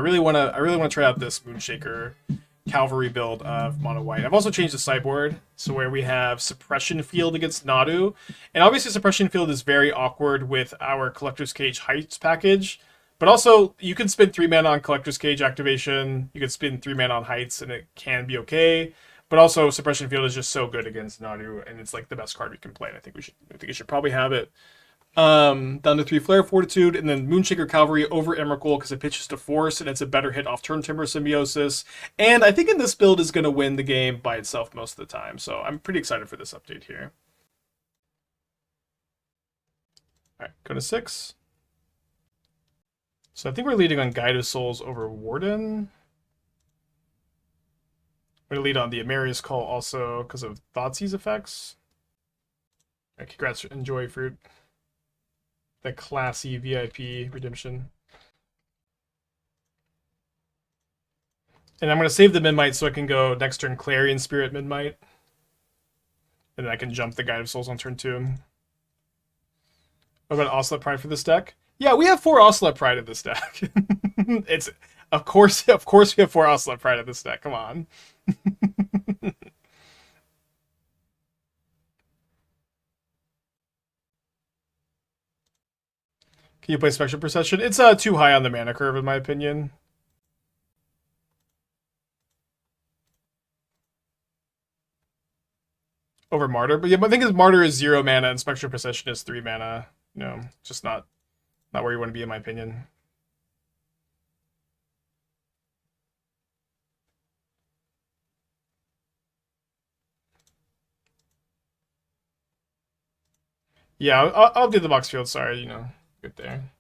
really want to try out this Moonshaker Cavalry build of mono white. I've also changed the sideboard, so where we have Suppression Field against Nadu, and obviously Suppression Field is very awkward with our Collector's Cage Heights package. But also, you can spend 3 mana on Collector's Cage activation. You can spend 3 mana on Heights, and it can be okay. But also, Suppression Field is just so good against Nadu, and it's like the best card we can play. And I think you should probably have it. Down to 3 Flare of Fortitude, and then Moonshaker Cavalry over Emrakul because it pitches to Force, and it's a better hit off Turntimber Symbiosis. And I think in this build is going to win the game by itself most of the time. So I'm pretty excited for this update here. All right, go to 6. So I think we're leading on Guide of Souls over Warden. We're going to lead on the Emeria's Call also because of Thoughtseize effects. Right, congrats, Enjoy Fruit. The classy VIP redemption. And I'm going to save the Memnite so I can go next turn Clarion Spirit Memnite. And then I can jump the Guide of Souls on turn 2. What about Ocelot Pride for this deck? Yeah, we have 4 Ocelot Pride in this deck. It's of course we have 4 Ocelot Pride in this deck. Come on. Can you play Spectral Procession? It's too high on the mana curve in my opinion. Over Martyr, but yeah, my thing is Martyr is 0 mana and Spectral Procession is 3 mana. You know, just not where you want to be in my opinion. Yeah, I'll do the box field. Sorry, you know, good there.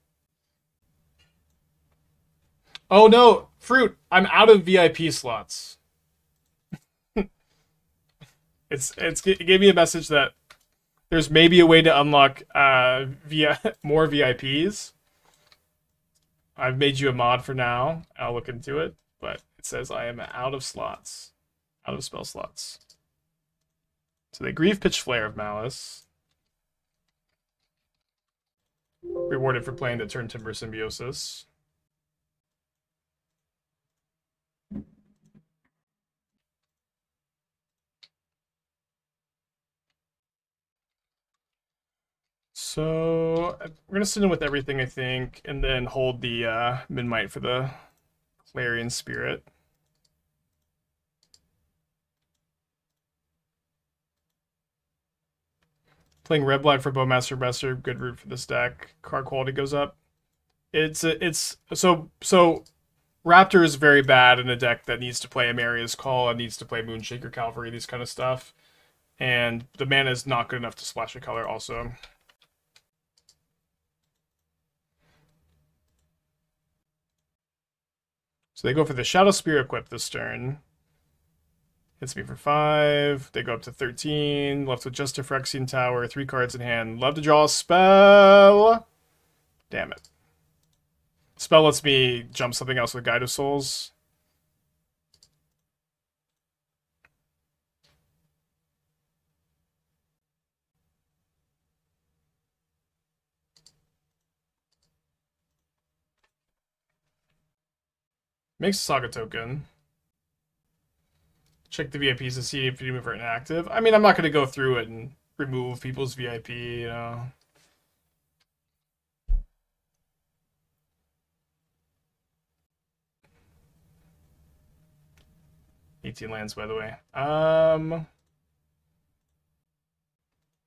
Oh no, Fruit! I'm out of VIP slots. It gave me a message that there's maybe a way to unlock more VIPs. I've made you a mod for now. I'll look into it, but it says I am out of slots, out of spell slots. So they grieve pitch Flare of Malice. Rewarded for playing the Turntimber Symbiosis. So we're gonna sit in with everything, I think, and then hold the Memnite for the Clarion Spirit. Playing Red Black for Bowmaster Besser, good route for this deck. Card quality goes up. So Raptor is very bad in a deck that needs to play Emeria's Call and needs to play Moonshaker Cavalry, these kind of stuff. And the mana is not good enough to splash a color also. So they go for the Shadow Spear equip this turn. Hits me for 5. They go up to 13. Left with just a Phyrexian Tower. 3 cards in hand. Love to draw a spell. Damn it. Spell lets me jump something else with Guide of Souls. Makes a Saga token. Check the VIPs to see if you are inactive. I mean, I'm not going to go through it and remove people's VIP, you know. $18 lands, by the way. Yeah,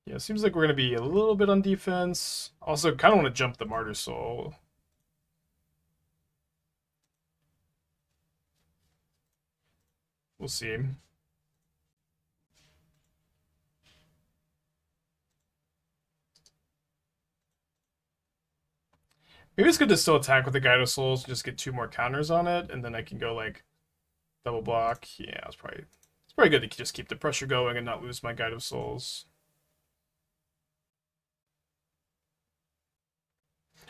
it seems like we're going to be a little bit on defense. Also, kind of want to jump the Martyr Soul. We'll see. Maybe it's good to still attack with the Guide of Souls and just get 2 more counters on it, and then I can go like double block. Yeah, it's probably good to just keep the pressure going and not lose my Guide of Souls.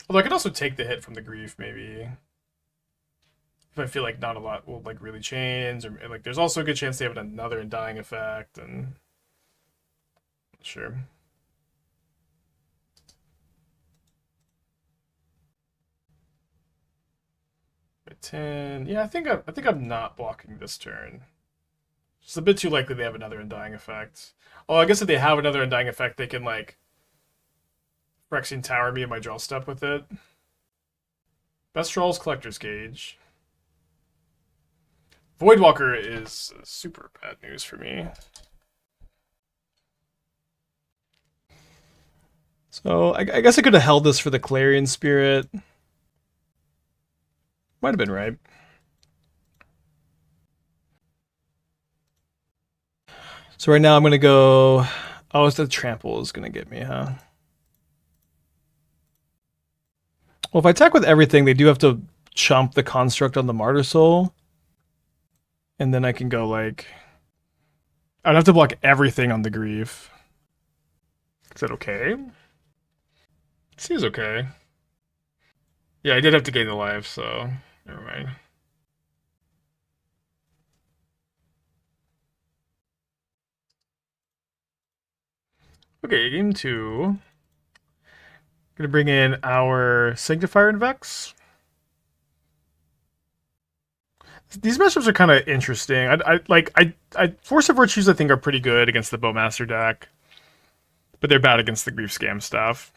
Although I could also take the hit from the grief, maybe. If I feel like not a lot will like really change, or like there's also a good chance they have another Undying effect, and sure. 10. Yeah, I think I'm not blocking this turn. It's a bit too likely they have another Undying effect. Oh, I guess if they have another Undying effect, they can, like, Phyrexian Tower me in my draw step with it. Best draw is Collector's Cage. Voidwalker is super bad news for me. So, I guess I could have held this for the Clarion Spirit. Might have been right. So right now I'm going to go... Oh, it's the Trample is going to get me, huh? Well, if I attack with everything, they do have to chump the Construct on the Martyr Soul. And then I can go, like... I'd have to block everything on the Grief. Is that okay? Seems okay. Yeah, I did have to gain the life, so... Never mind. Okay, game 2. Gonna bring in our Sanctifier en-Vecs. These matchups are kind of interesting. I Force of Virtues I think are pretty good against the Bowmaster deck, but they're bad against the Grief Scam stuff.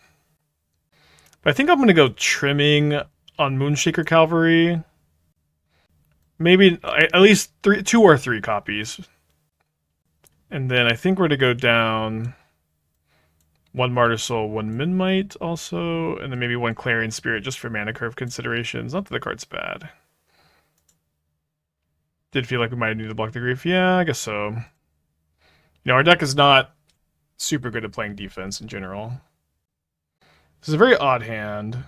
But I think I'm gonna go Trimming on Moonshaker Cavalry. Maybe at least 2 or 3 copies, and then I think we're gonna go down 1 Martyr Soul, 1 Memnite also, and then maybe 1 Clarion Spirit just for mana curve considerations. Not that the card's bad. Did feel like we might need to block the Grief. Yeah, I guess so. You know, our deck is not super good at playing defense in general. This is a very odd hand.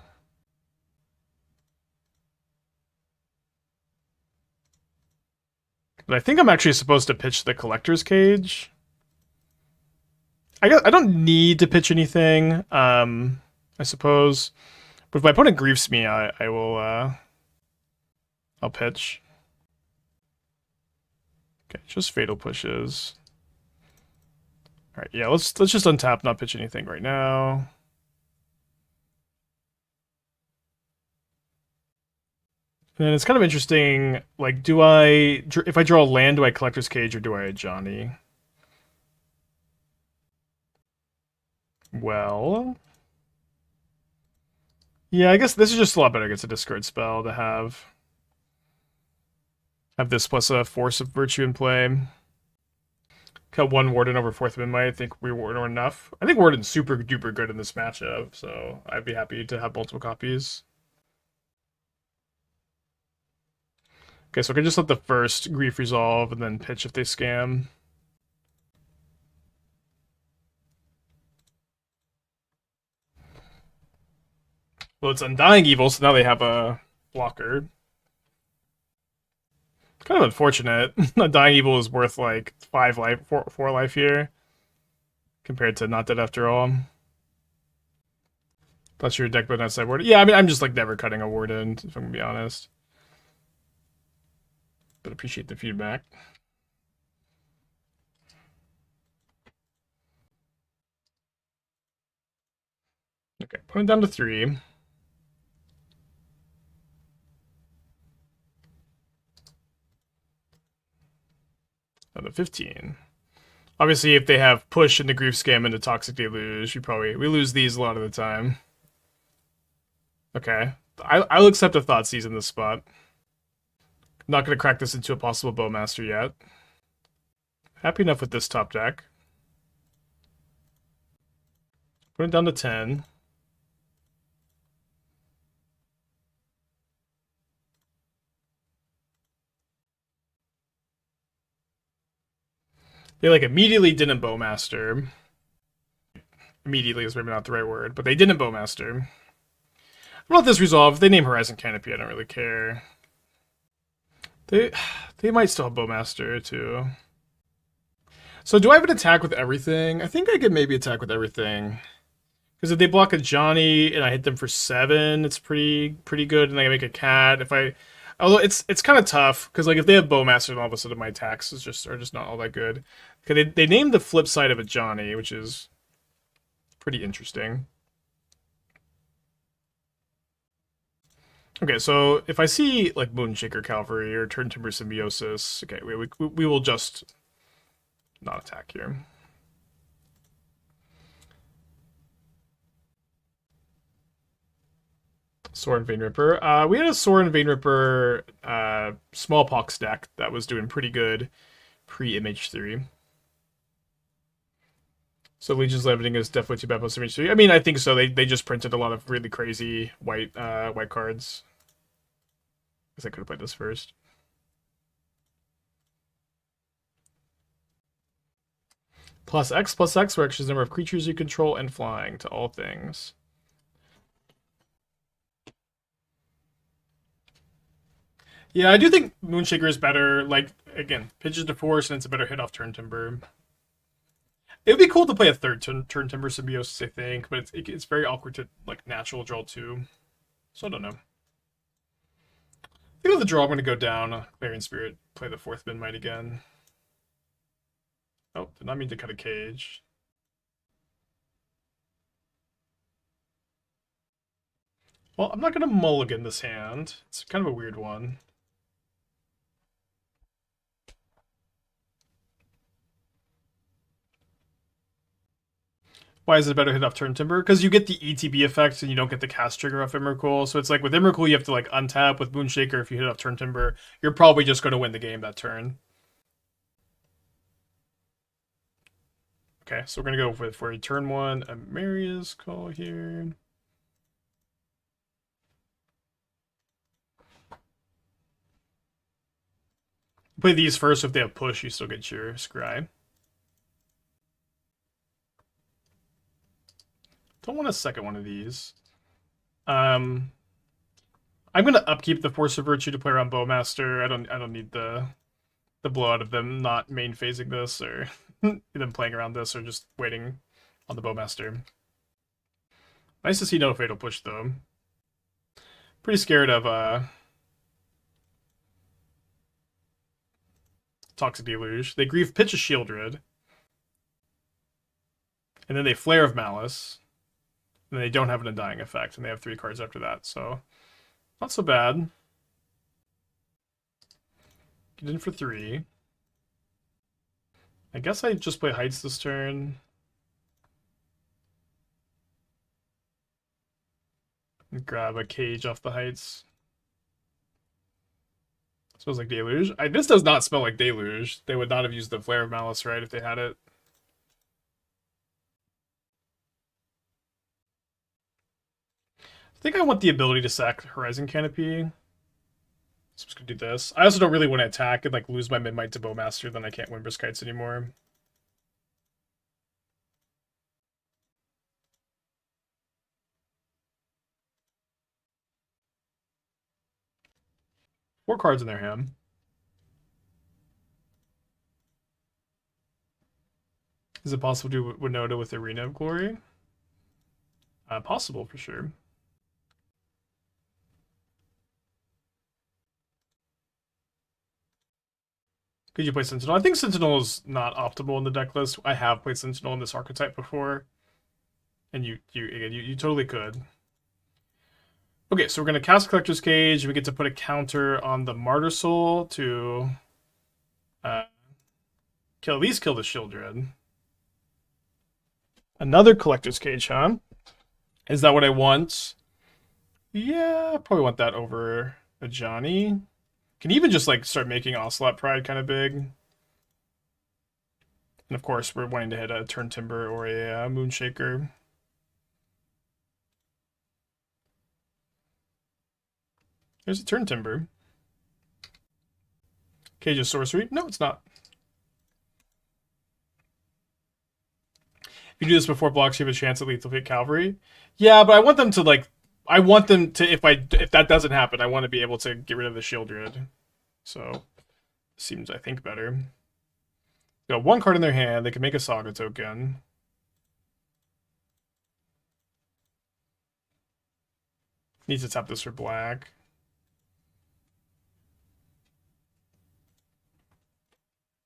But I think I'm actually supposed to pitch the Collector's Cage. I don't need to pitch anything, I suppose. But if my opponent griefs me, I will, I'll pitch. Okay, just Fatal Pushes. Alright, yeah, let's just untap, not pitch anything right now. And then it's kind of interesting, like, if I draw a land, do I Collector's Cage or do I Ajani? Well... Yeah, I guess this is just a lot better against a discard spell to have this plus a Force of Virtue in play. Cut 1 Warden over 4th Memnite. I think we Warden are enough. I think Warden's super duper good in this matchup, so I'd be happy to have multiple copies. Okay, so I can just let the first Grief resolve and then pitch if they scam. Well, it's Undying Evil, so now they have a blocker. Kind of unfortunate. Undying Evil is worth like 5 life, 4 life here, compared to Not Dead After All. Thought your deck but not sideboard. Yeah, I mean, I'm just like never cutting a Warden, if I'm gonna be honest. But appreciate the feedback. Okay, put it down to 3. Down to 15. Obviously, if they have push into Grief Scam into Toxic Deluge, we lose these a lot of the time. Okay, I'll accept a Thoughtseize in this spot. Not going to crack this into a possible Bowmaster yet. Happy enough with this top deck. Put it down to 10. They like immediately didn't Bowmaster. Immediately is maybe not the right word, but they didn't Bowmaster. What about this resolve? If they name Horizon Canopy, I don't really care. They might still have Bowmaster too. So do I have an attack with everything? I think I could maybe attack with everything. Because if they block a Ajani and I hit them for 7, it's pretty good, and I can make a cat. Although it's kind of tough, because like if they have Bowmaster, then all of a sudden my attacks are just not all that good. Because they named the flip side of Ajani, which is pretty interesting. Okay, so if I see like Moonshaker Cavalry or Turntimber Symbiosis, okay, we will just not attack here. Sorin Vein Ripper. We had a Sorin Vein Ripper Smallpox deck that was doing pretty good pre-MH3. So Legion's Leviting is definitely too bad post MH3. I mean, I think so. They just printed a lot of really crazy white cards. I guess I could have played this first. +X reduces the number of creatures you control and flying to all things. Yeah, I do think Moonshaker is better. Like, again, pitches to force and it's a better hit off Turntimber. It would be cool to play a third Turntimber Symbiosis, I think, but it's very awkward to like natural draw too. So I don't know. I think with the draw, I'm going to go down. Clarion Spirit, play the 4th Memnite again. Oh, did not mean to cut a cage. Well, I'm not going to mulligan this hand. It's kind of a weird one. Why is it a better hit off Turntimber? Because you get the ETB effect and you don't get the cast trigger off Emrakul. So it's like with Emrakul, you have to like untap. With Moonshaker, if you hit off Turntimber, you're probably just going to win the game that turn. Okay, so we're going to go for a turn 1 Emeria's call here. Play these first. So if they have push, you still get your Scry. Don't want a second one of these. I'm gonna upkeep the Force of Virtue to play around Bowmaster. I don't need the blowout of them not main phasing this or them playing around this or just waiting on the Bowmaster. Nice to see no Fatal Push though. Pretty scared of Toxic Deluge. They grieve pitch a Shieldred. And then they Flare of Malice. And they don't have an Undying effect, and they have 3 cards after that, so not so bad. Get in for 3. I guess I just play Heights this turn. And grab a cage off the Heights. Smells like Deluge. This does not smell like Deluge. They would not have used the Flare of Malice, right, if they had it. I think I want the ability to sack Horizon Canopy. So I'm just gonna do this. I also don't really want to attack and like lose my Memnite to Bowmaster, then I can't Windbrisk Heights anymore. Four cards in their hand. Is it possible to do Winota with Arena of Glory? Possible for sure. Could you play Sentinel? I think Sentinel is not optimal in the deck list. I have played Sentinel in this archetype before. And you totally could. Okay, so we're going to cast Collector's Cage. And we get to put a counter on the Martyr Soul to at least kill the Shieldred. Another Collector's Cage, huh? Is that what I want? Yeah, I probably want that over Ajani. Can even just like start making Ocelot Pride kind of big. And of course, we're wanting to hit a Turntimber or a Moonshaker. There's a Turntimber. Cage of Sorcery. No, it's not. If you do this before blocks, you have a chance at Lethal Fate Cavalry. Yeah, but I want them to like. I want them to if that doesn't happen, I want to be able to get rid of the Shieldred. So seems I think better. Got 1 card in their hand. They can make a Saga token. Needs to tap this for black.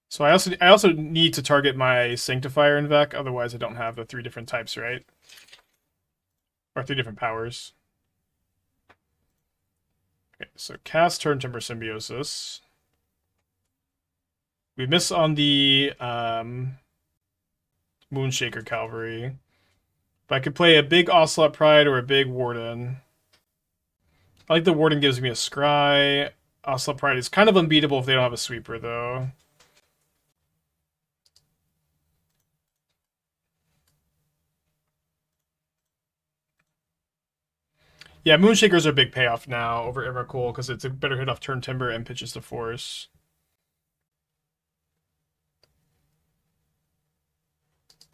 So I also need to target my Sanctifier en-Vec, otherwise I don't have the 3 different types, right? Or 3 different powers. So cast Turntimber Symbiosis. We miss on the Moonshaker Cavalry. But I could play a big Ocelot Pride or a big Warden. I like the Warden gives me a scry. Ocelot Pride is kind of unbeatable if they don't have a sweeper, though. Yeah, Moonshakers are a big payoff now over Emrakul because it's a better hit off Turntimber and pitches to force.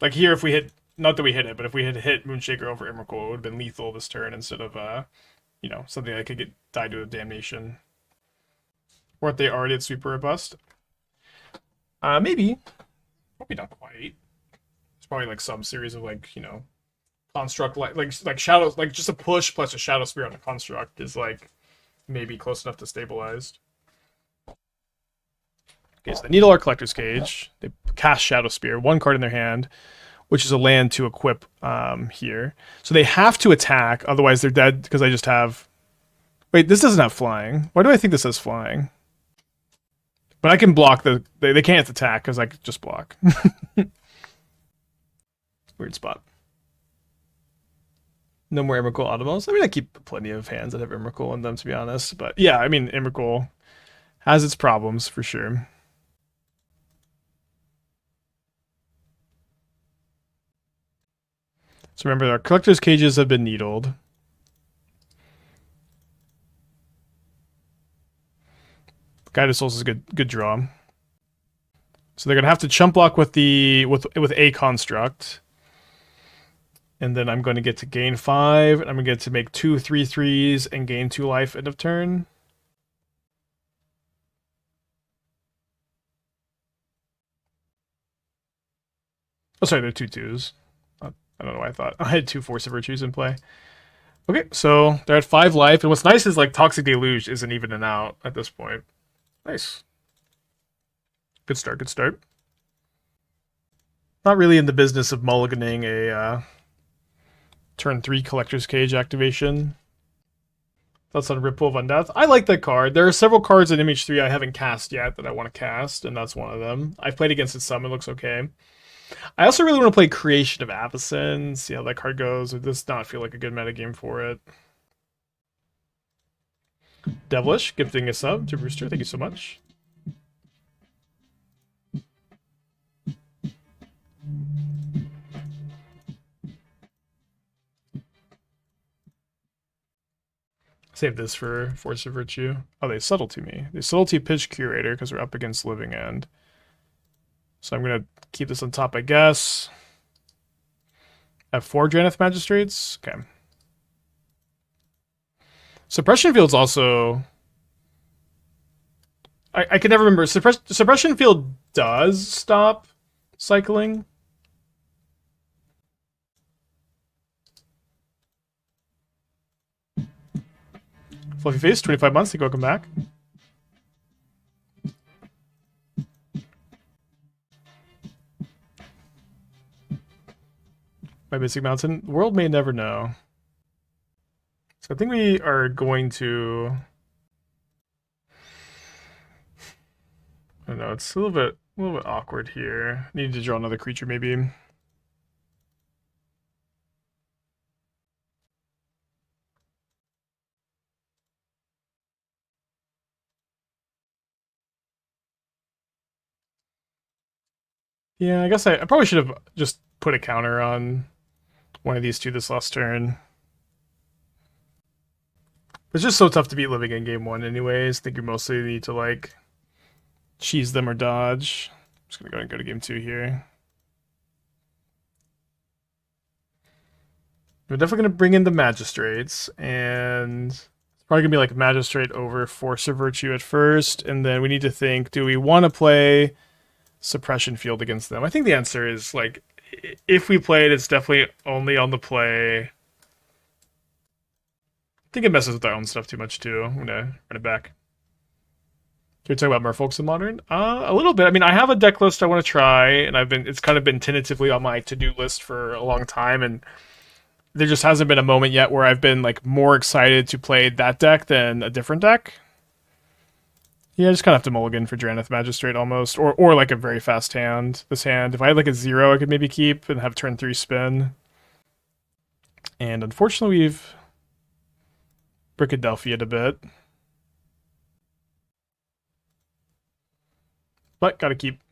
Like here, if we hit, not that we hit it, but if we had hit Moonshaker over Emrakul, it would have been lethal this turn instead of, you know, something that could get died to a damnation. Weren't they already at sweeper or bust? Maybe. Probably not quite. It's probably like some series of like, you know, construct like shadow, like just a push plus a shadow spear on a construct is like maybe close enough to stabilized. Okay, so they need our Collector's Cage. They cast Shadow Spear, 1 card in their hand, which is a land to equip here. So they have to attack, otherwise they're dead because I just have... Wait, this doesn't have flying. Why do I think this has flying? But I can block the... They can't attack because I could just block. Weird spot. No more Emrakul Automos. I mean, I keep plenty of hands that have Emrakul in them, to be honest. But yeah, I mean, Emrakul has its problems, for sure. So remember, our Collector's Cages have been needled. Guided Souls is a good draw. So they're gonna have to chump block with a construct. And then I'm going to get to gain 5, and I'm going to get to make 2 3/3s and gain 2 life end of turn. Oh, sorry, they're 2/2s. I don't know why I thought. I had 2 Force of Virtues in play. Okay, so they're at 5 life, and what's nice is like Toxic Deluge isn't even an out at this point. Nice. Good start, good start. Not really in the business of mulliganing a... Turn 3 Collector's Cage activation. That's on Ripple of Undeath. I like that card. There are several cards in MH3 I haven't cast yet that I want to cast, and that's one of them. I've played against it some, it looks okay. I also really want to play Creation of Avacyn, see how that card goes. It does not feel like a good metagame for it. Devilish, gifting a sub to Rooster, thank you so much. Save this for Force of Virtue. Oh, they Subtlety me. They Subtlety Pitch Curator because we're up against Living End. So I'm going to keep this on top, I guess. I have 4 Drannith Magistrates. Okay. Suppression Field's also... I can never remember. Suppression Field does stop cycling. Fluffy Face, 25 months, thank you, welcome back. My Mystic Mountain. The world may never know. So I think we are going to... I don't know, it's a little bit awkward here. Need to draw another creature, maybe. Yeah, I guess I probably should have just put a counter on one of these two this last turn. It's just so tough to beat Living in game 1 anyways. I think you mostly need to, like, cheese them or dodge. I'm just going to go and go to game 2 here. We're definitely going to bring in the Magistrates, and it's probably going to be like Magistrate over Force of Virtue at first, and then we need to think, do we want to play Suppression Field against them? I think the answer is, like, if we play it, it's definitely only on the play. I think it messes with our own stuff too much, too. I'm going to run it back. Can we talk about Merfolks in Modern? A little bit. I mean, I have a deck list I want to try, and it's kind of been tentatively on my to-do list for a long time, and there just hasn't been a moment yet where I've been like more excited to play that deck than a different deck. Yeah, I just kind of have to mulligan for Drannith Magistrate almost, or like a very fast hand. This hand, if I had like a 0, I could maybe keep and have turn 3 spin. And unfortunately, we've Brickadelphia'd a bit. But gotta keep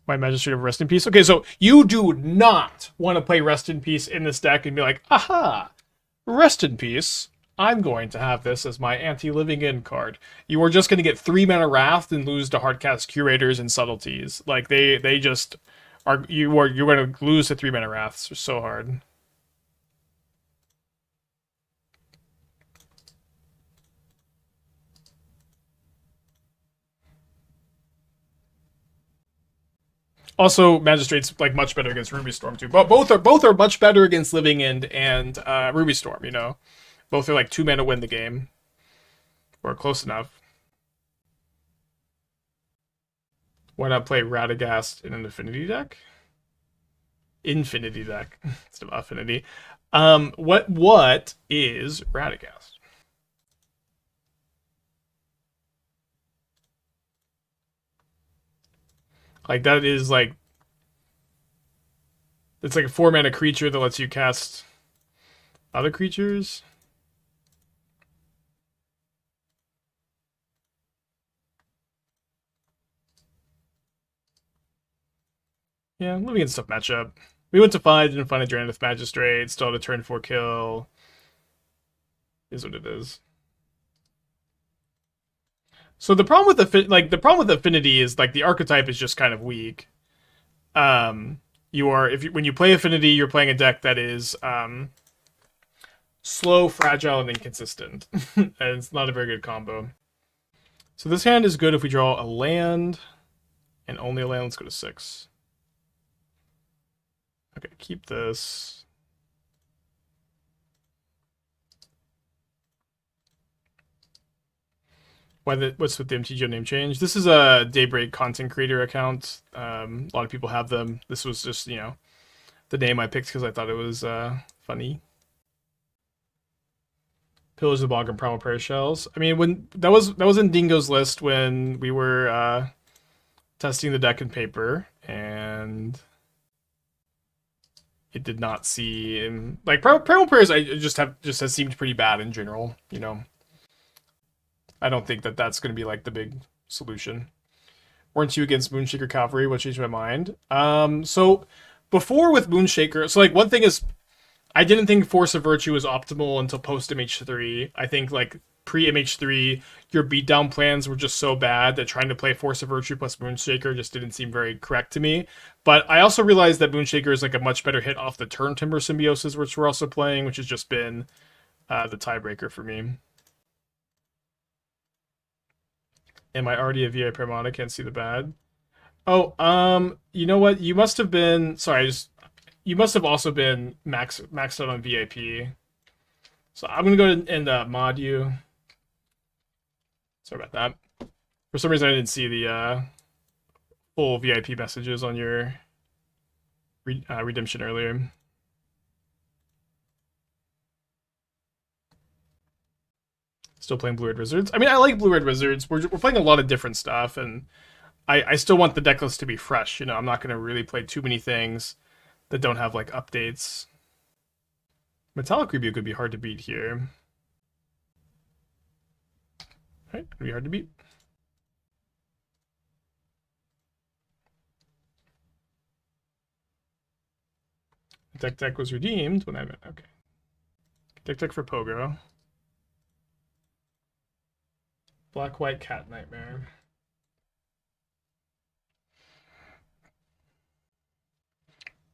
my Magistrate of Rest in Peace. Okay, so you do not want to play Rest in Peace in this deck and be like, aha, Rest in Peace. I'm going to have this as my anti-living in card. You are just going to get 3 mana Wrath and lose to Hardcast Curators and Subtleties. Like they just are. You're going to lose to 3 mana Wraths. They're so hard. Also, Magistrate's like much better against Ruby Storm too. But both are much better against Living End and Ruby Storm. You know. Both are like 2 mana win the game. Or close enough. Why not play Radagast in an Affinity deck? Infinity deck. Instead of Affinity. What is Radagast? Like that is like it's like a 4 mana creature that lets you cast other creatures. Yeah, Living End's tough matchup. We went to 5, didn't find a Drannith Magistrate, still had a turn 4 kill. Is what it is. So the problem with Affinity is like the archetype is just kind of weak. When you play Affinity, you're playing a deck that is slow, fragile, and inconsistent. And it's not a very good combo. So this hand is good if we draw a land, and only a land. Let's go to 6. Okay, keep this. What's with the MTGO name change? This is a Daybreak content creator account. A lot of people have them. This was just, you know, the name I picked because I thought it was funny. Pillars of the Bog and Primal Prayer Shells. I mean, when that was in Dingo's list when we were testing the deck in paper, and it did not seem like Primal Prayers. Has seemed pretty bad in general. You know, I don't think that that's going to be like the big solution. Weren't you against Moonshaker Cavalry? What changed my mind? So before with Moonshaker, so like one thing is, I didn't think Force of Virtue was optimal until post MH3. I think like pre MH3, your beatdown plans were just so bad that trying to play Force of Virtue plus Moonshaker just didn't seem very correct to me. But I also realized that Moonshaker is like a much better hit off the Turntimber Symbiosis, which we're also playing, which has just been the tiebreaker for me. Am I already a VI Paramount? I can't see the bad. Oh, you know what? You must have been. Sorry, you must have also been maxed out on VIP. So I'm gonna go and mod you. Sorry about that. For some reason, I didn't see the full VIP messages on your redemption earlier. Still playing Blue Red Wizards. I mean, I like Blue Red Wizards. We're playing a lot of different stuff, and I still want the deck list to be fresh. You know, I'm not going to really play too many things that don't have like updates. Metallic Rebuke could be hard to beat here. Alright, gonna be hard to beat. Deck was redeemed when I meant okay. Deck for Pogo. Black White Cat Nightmare.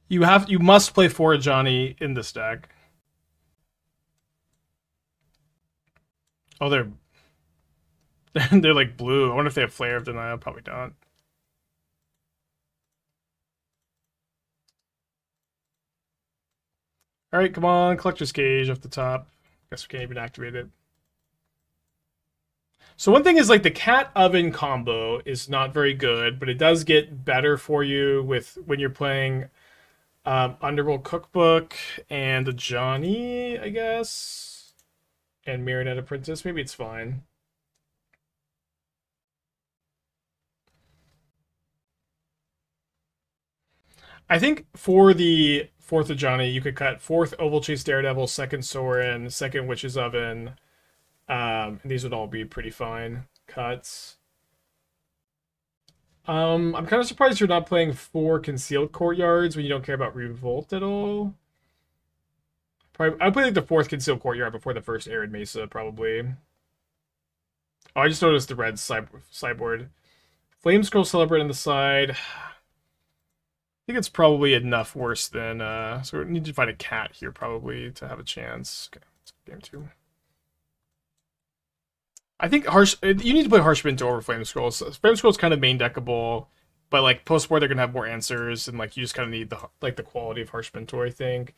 You must play 4 Ajani in this deck. Oh, they're they're like blue. I wonder if they have Flare of Denial. Probably don't. All right, come on, Collector's Cage off the top. Guess we can't even activate it. So one thing is like the Cat Oven combo is not very good, but it does get better for you with when you're playing Underworld Cookbook and Ajani, I guess. And Marionette Apprentice. Maybe it's fine. I think for the fourth Ajani, you could cut fourth Oval Chase Daredevil, second Sorin, second Witch's Oven. And these would all be pretty fine cuts. I'm kind of surprised you're not playing 4 Concealed Courtyards when you don't care about Revolt at all. Probably, I'd play like the 4th Concealed Courtyard before the first Arid Mesa, probably. Oh, I just noticed the red sideboard. Flame Scroll Celebrate on the side. I think it's probably enough worse than... so we need to find a cat here, probably, to have a chance. Okay, let's go game 2. I think you need to play Harsh Minto over Flame Scrolls. Flame Scrolls kind of main deckable, but like post-board they're gonna have more answers, and like you just kind of need the quality of Harsh Mentor, I think.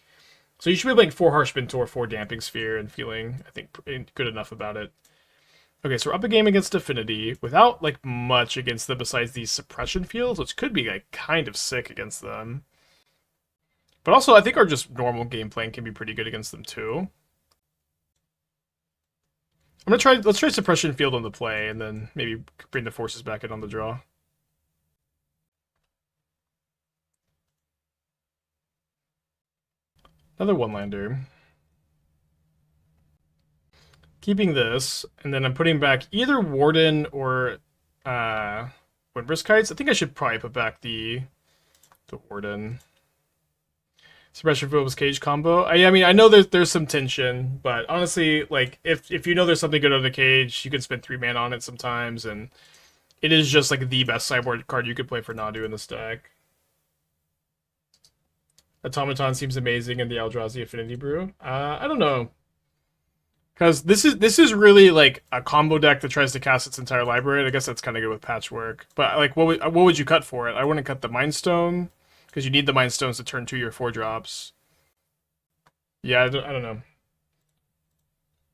So you should be playing 4 Harsh Mentor, 4 Damping Sphere, and feeling, I think, good enough about it. Okay, so we're up a game against Affinity without like much against them besides these Suppression Fields, which could be like kind of sick against them. But also, I think our just normal game plan can be pretty good against them too. Let's try Suppression Field on the play, and then maybe bring the forces back in on the draw. Another one-lander. Keeping this, and then I'm putting back either Warden or Windbrisk Heights. I think I should probably put back the Warden. Suppression Field was cage combo. I mean, I know there's some tension, but honestly, like if you know there's something good on the cage, you can spend 3 mana on it sometimes, and it is just like the best sideboard card you could play for Nadu in this deck. Automaton seems amazing in the Eldrazi Affinity Brew. I don't know, because this is really like a combo deck that tries to cast its entire library. I guess that's kind of good with Patchwork, but like what would you cut for it? I wouldn't cut the Mind Stone, because you need the Mind Stones to turn 2 your 4 drops. Yeah, I don't know.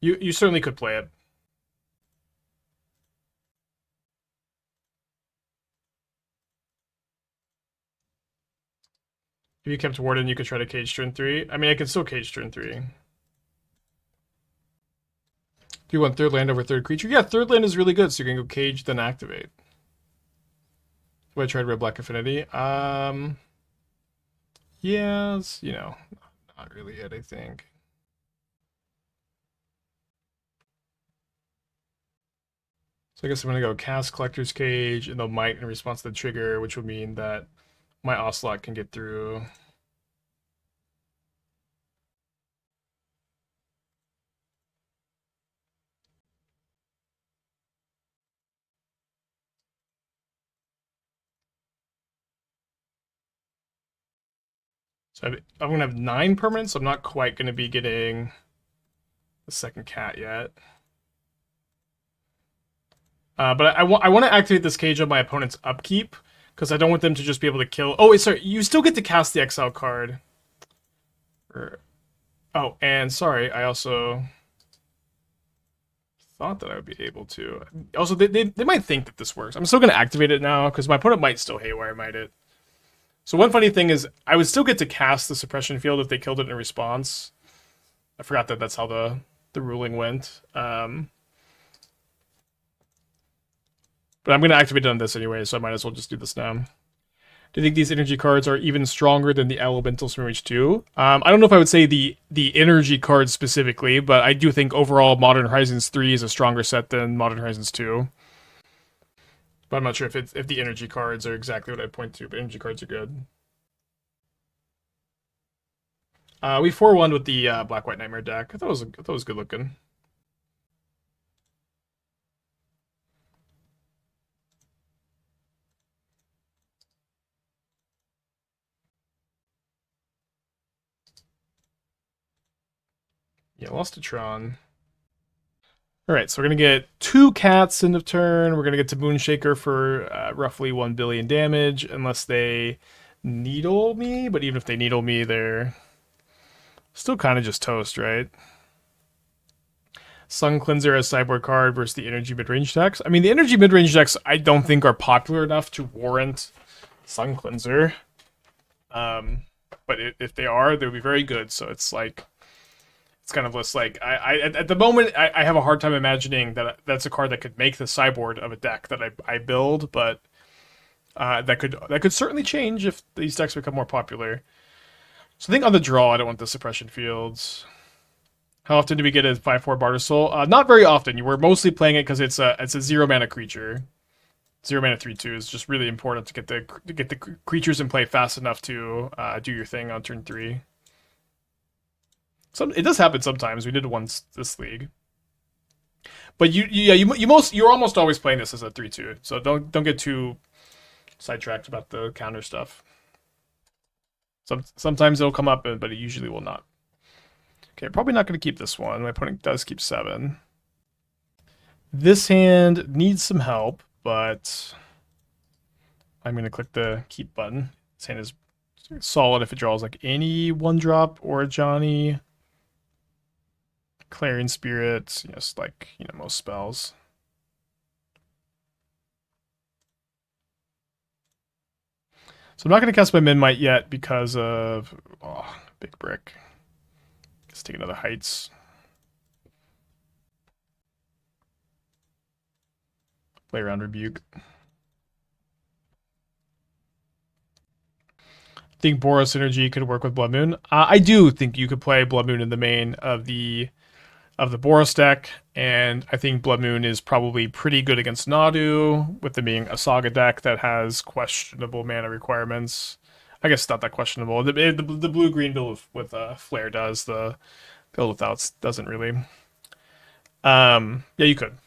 You certainly could play it. If you kept Warden, you could try to cage turn 3. I mean, I can still cage turn 3. Do you want 3rd land over 3rd creature? Yeah, 3rd land is really good, so you can go cage, then activate. Would I tried Red Black Affinity? Yes, you know, not really it, I think. So I guess I'm gonna go cast Collector's Cage, and they'll might in response to the trigger, which would mean that my Ocelot can get through. So I'm gonna have 9 permanents. I'm not quite gonna be getting the second cat yet. But I want to activate this cage on my opponent's upkeep, because I don't want them to just be able to kill... Oh, wait, sorry. You still get to cast the exile card. Oh, and sorry, I also thought that I would be able to. Also, they might think that this works. I'm still going to activate it now, because my opponent might still Haywire Might it. So one funny thing is, I would still get to cast the Suppression Field if they killed it in response. I forgot that that's how the ruling went. But I'm going to activate it on this anyway, so I might as well just do this now. Do you think these energy cards are even stronger than the Elementals from MH2? I don't know if I would say the energy cards specifically, but I do think overall Modern Horizons 3 is a stronger set than Modern Horizons 2. But I'm not sure if the energy cards are exactly what I'd point to, but energy cards are good. We 4-1 with the Black-White Nightmare deck. I thought it was good looking. Yeah, lost to Tron. Alright, so we're going to get 2 cats end of turn. We're going to get to Moonshaker for roughly 1 billion damage, unless they needle me. But even if they needle me, they're still kind of just toast, right? Sun Cleanser as sideboard card versus the energy mid-range decks. I mean, the energy mid-range decks I don't think are popular enough to warrant Sun Cleanser. but if they are, they'll be very good. So it's like, it's kind of less like at the moment I have a hard time imagining that that's a card that could make the sideboard of a deck that I build, but that could certainly change if these decks become more popular. So I think on the draw, I don't want the suppression fields. How often do we get a 5/4 Barter Soul? Not very often. You were mostly playing it because it's a 0-mana creature. 0-mana 3/2 is just really important to get the creatures in play fast enough to do your thing on turn 3. It does happen sometimes. We did it once this league, but you're almost always playing this as a 3/2. So don't get too sidetracked about the counter stuff. Sometimes it'll come up, but it usually will not. Okay, probably not going to keep this one. My opponent does keep 7. This hand needs some help, but I'm going to click the keep button. This hand is solid if it draws like any 1-drop or Ajani. Clarion Spirit, just like, most spells. So I'm not going to cast my Memnite yet because of big brick. Let's take another Heights. Play around Rebuke. I think Boros Synergy could work with Blood Moon. I do think you could play Blood Moon in the main of the Boros deck, and I think Blood Moon is probably pretty good against Nadu, with them being a Saga deck that has questionable mana requirements. I guess it's not that questionable. The blue-green build with Flare does. The build without doesn't really. Yeah, you could.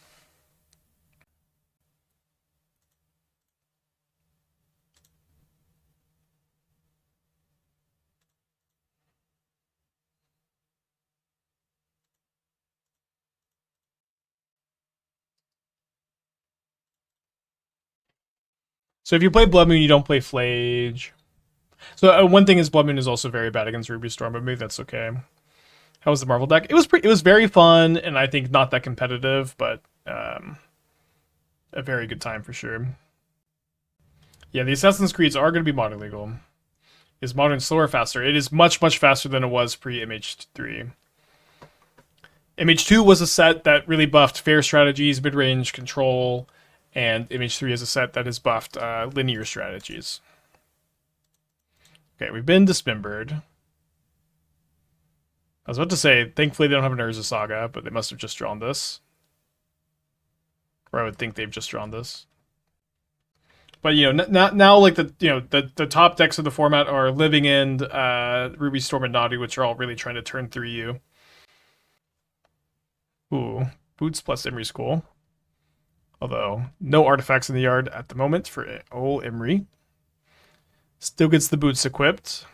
So if you play Blood Moon, you don't play Flage. So one thing is Blood Moon is also very bad against Ruby Storm, but maybe that's okay. How was the Marvel deck? It was very fun, and I think not that competitive, but a very good time for sure. Yeah, the Assassin's Creeds are going to be modern legal. Is modern slower or faster? It is much, much faster than it was pre-MH3. MH2 was a set that really buffed fair strategies, mid-range control, and MH3 is a set that has buffed linear strategies. Okay, we've been dismembered. I was about to say, thankfully they don't have an Urza Saga, but they must have just drawn this. Or I would think they've just drawn this. But now like the top decks of the format are Living End, Ruby Storm, and Nadu, which are all really trying to turn 3 you. Ooh, Boots plus Emery's cool. Although, no artifacts in the yard at the moment for old Emery. Still gets the boots equipped.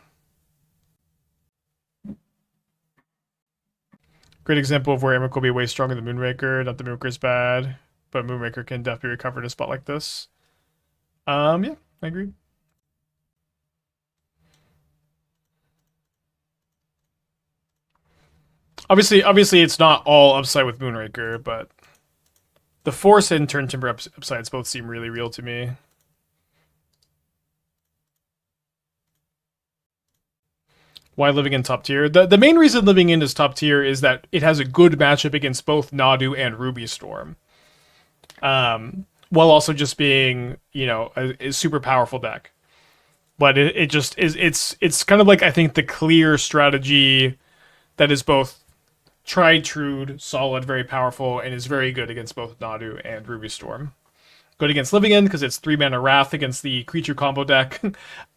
Great example of where Emmerich will be way stronger than Moonraker. Not that Moonraker's bad, but Moonraker can definitely recover in a spot like this. Yeah, I agree. Obviously, it's not all upside with Moonraker, but the Force and Turntimber upsides both seem really real to me. Why Living in top tier? The main reason Living in is top tier is that it has a good matchup against both Nadu and Ruby Storm. While also just being, a super powerful deck. But it just is, it's kind of like, I think, the clear strategy that is both tried, true, solid, very powerful, and is very good against both Nadu and Ruby Storm. Good against Living End because it's 3-mana Wrath against the creature combo deck.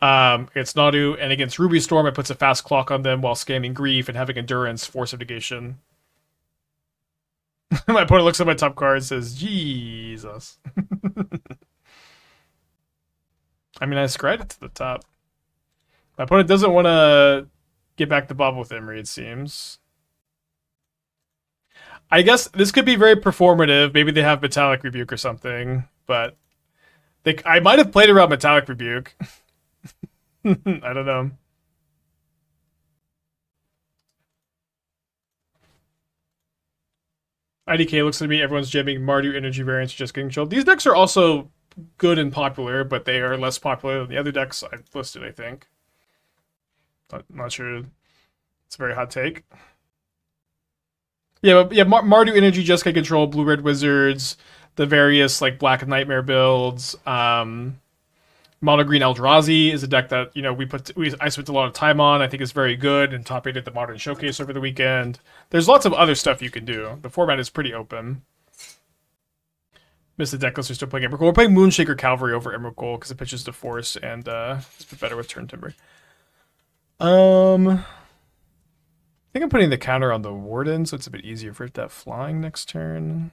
Against Nadu, and against Ruby Storm, it puts a fast clock on them while scamming Grief and having Endurance, Force of Negation. My opponent looks at my top card and says, Jesus. I mean, I scryed it to the top. My opponent doesn't want to get back to Bob with Emery, it seems. I guess this could be very performative. Maybe they have Metallic Rebuke or something, but I might have played around Metallic Rebuke. I don't know. IDK looks to me, everyone's jamming Martyr energy variants, just getting chilled. These decks are also good and popular, but they are less popular than the other decks I've listed, I think. Not sure. It's a very hot take. Yeah, but yeah, Mardu Energy, Jeskai Control, Blue Red Wizards, the various like Black Nightmare builds. Mono Green Eldrazi is a deck that I spent a lot of time on. I think is very good and top 8 at the Modern Showcase over the weekend. There's lots of other stuff you can do. The format is pretty open. Miss the Decklist are still playing Emrakul. We're playing Moonshaker Cavalry over Emrakul because it pitches to Force and it's a bit better with Turntimber. I think I'm putting the counter on the Warden, so it's a bit easier for it to have flying next turn.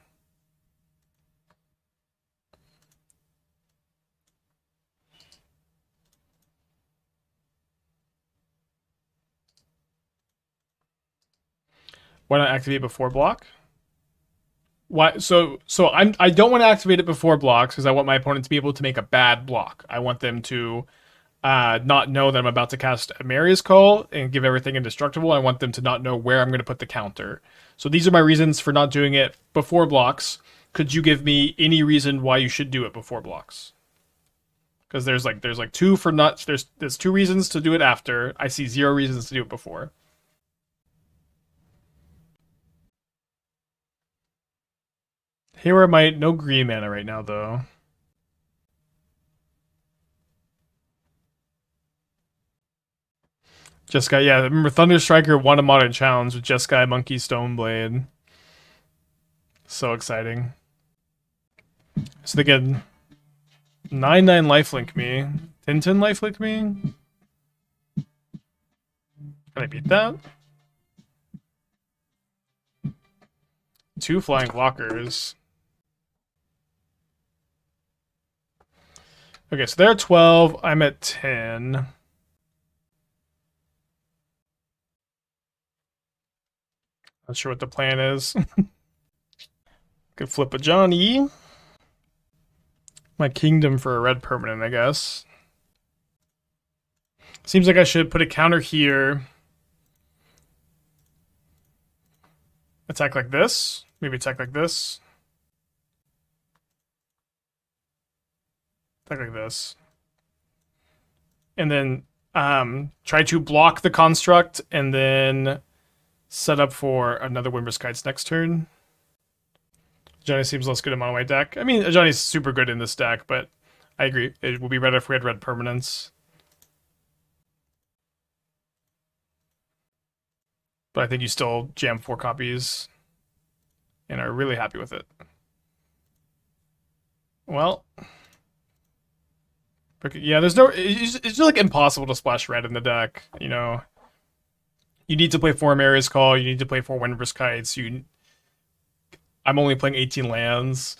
Why not activate before block? Why? So I don't want to activate it before blocks because I want my opponent to be able to make a bad block. I want them to not know that I'm about to cast Emeria's Call and give everything indestructible. I want them to not know where I'm going to put the counter. So these are my reasons for not doing it before blocks. Could you give me any reason why you should do it before blocks? Because there's two for not there's 2 reasons to do it after. I see 0 reasons to do it before. Here I might no green mana right now though. Jeskai, yeah, remember Thunder Striker won a Modern Challenge with Jeskai Monkey Stoneblade. So exciting. So they get 9/9 lifelink me. 10/10 lifelink me. Can I beat that? 2 flying blockers. Okay, so they're 12. I'm at 10. Not sure what the plan is. Could flip Ajani. My kingdom for a red permanent, I guess. Seems like I should put a counter here. Attack like this. Maybe attack like this. Attack like this. And then try to block the construct and then set up for another Windbrisk Heights next turn. Ajani seems less good in mono white deck. I mean, Ajani's super good in this deck, but I agree. It would be better if we had red permanents. But I think you still jam 4 copies and are really happy with it. Well, yeah, there's no. It's just like impossible to splash red in the deck. You know, you need to play 4 Emeria's Call. You need to play 4 Windbrisk Heights. I'm only playing 18 lands.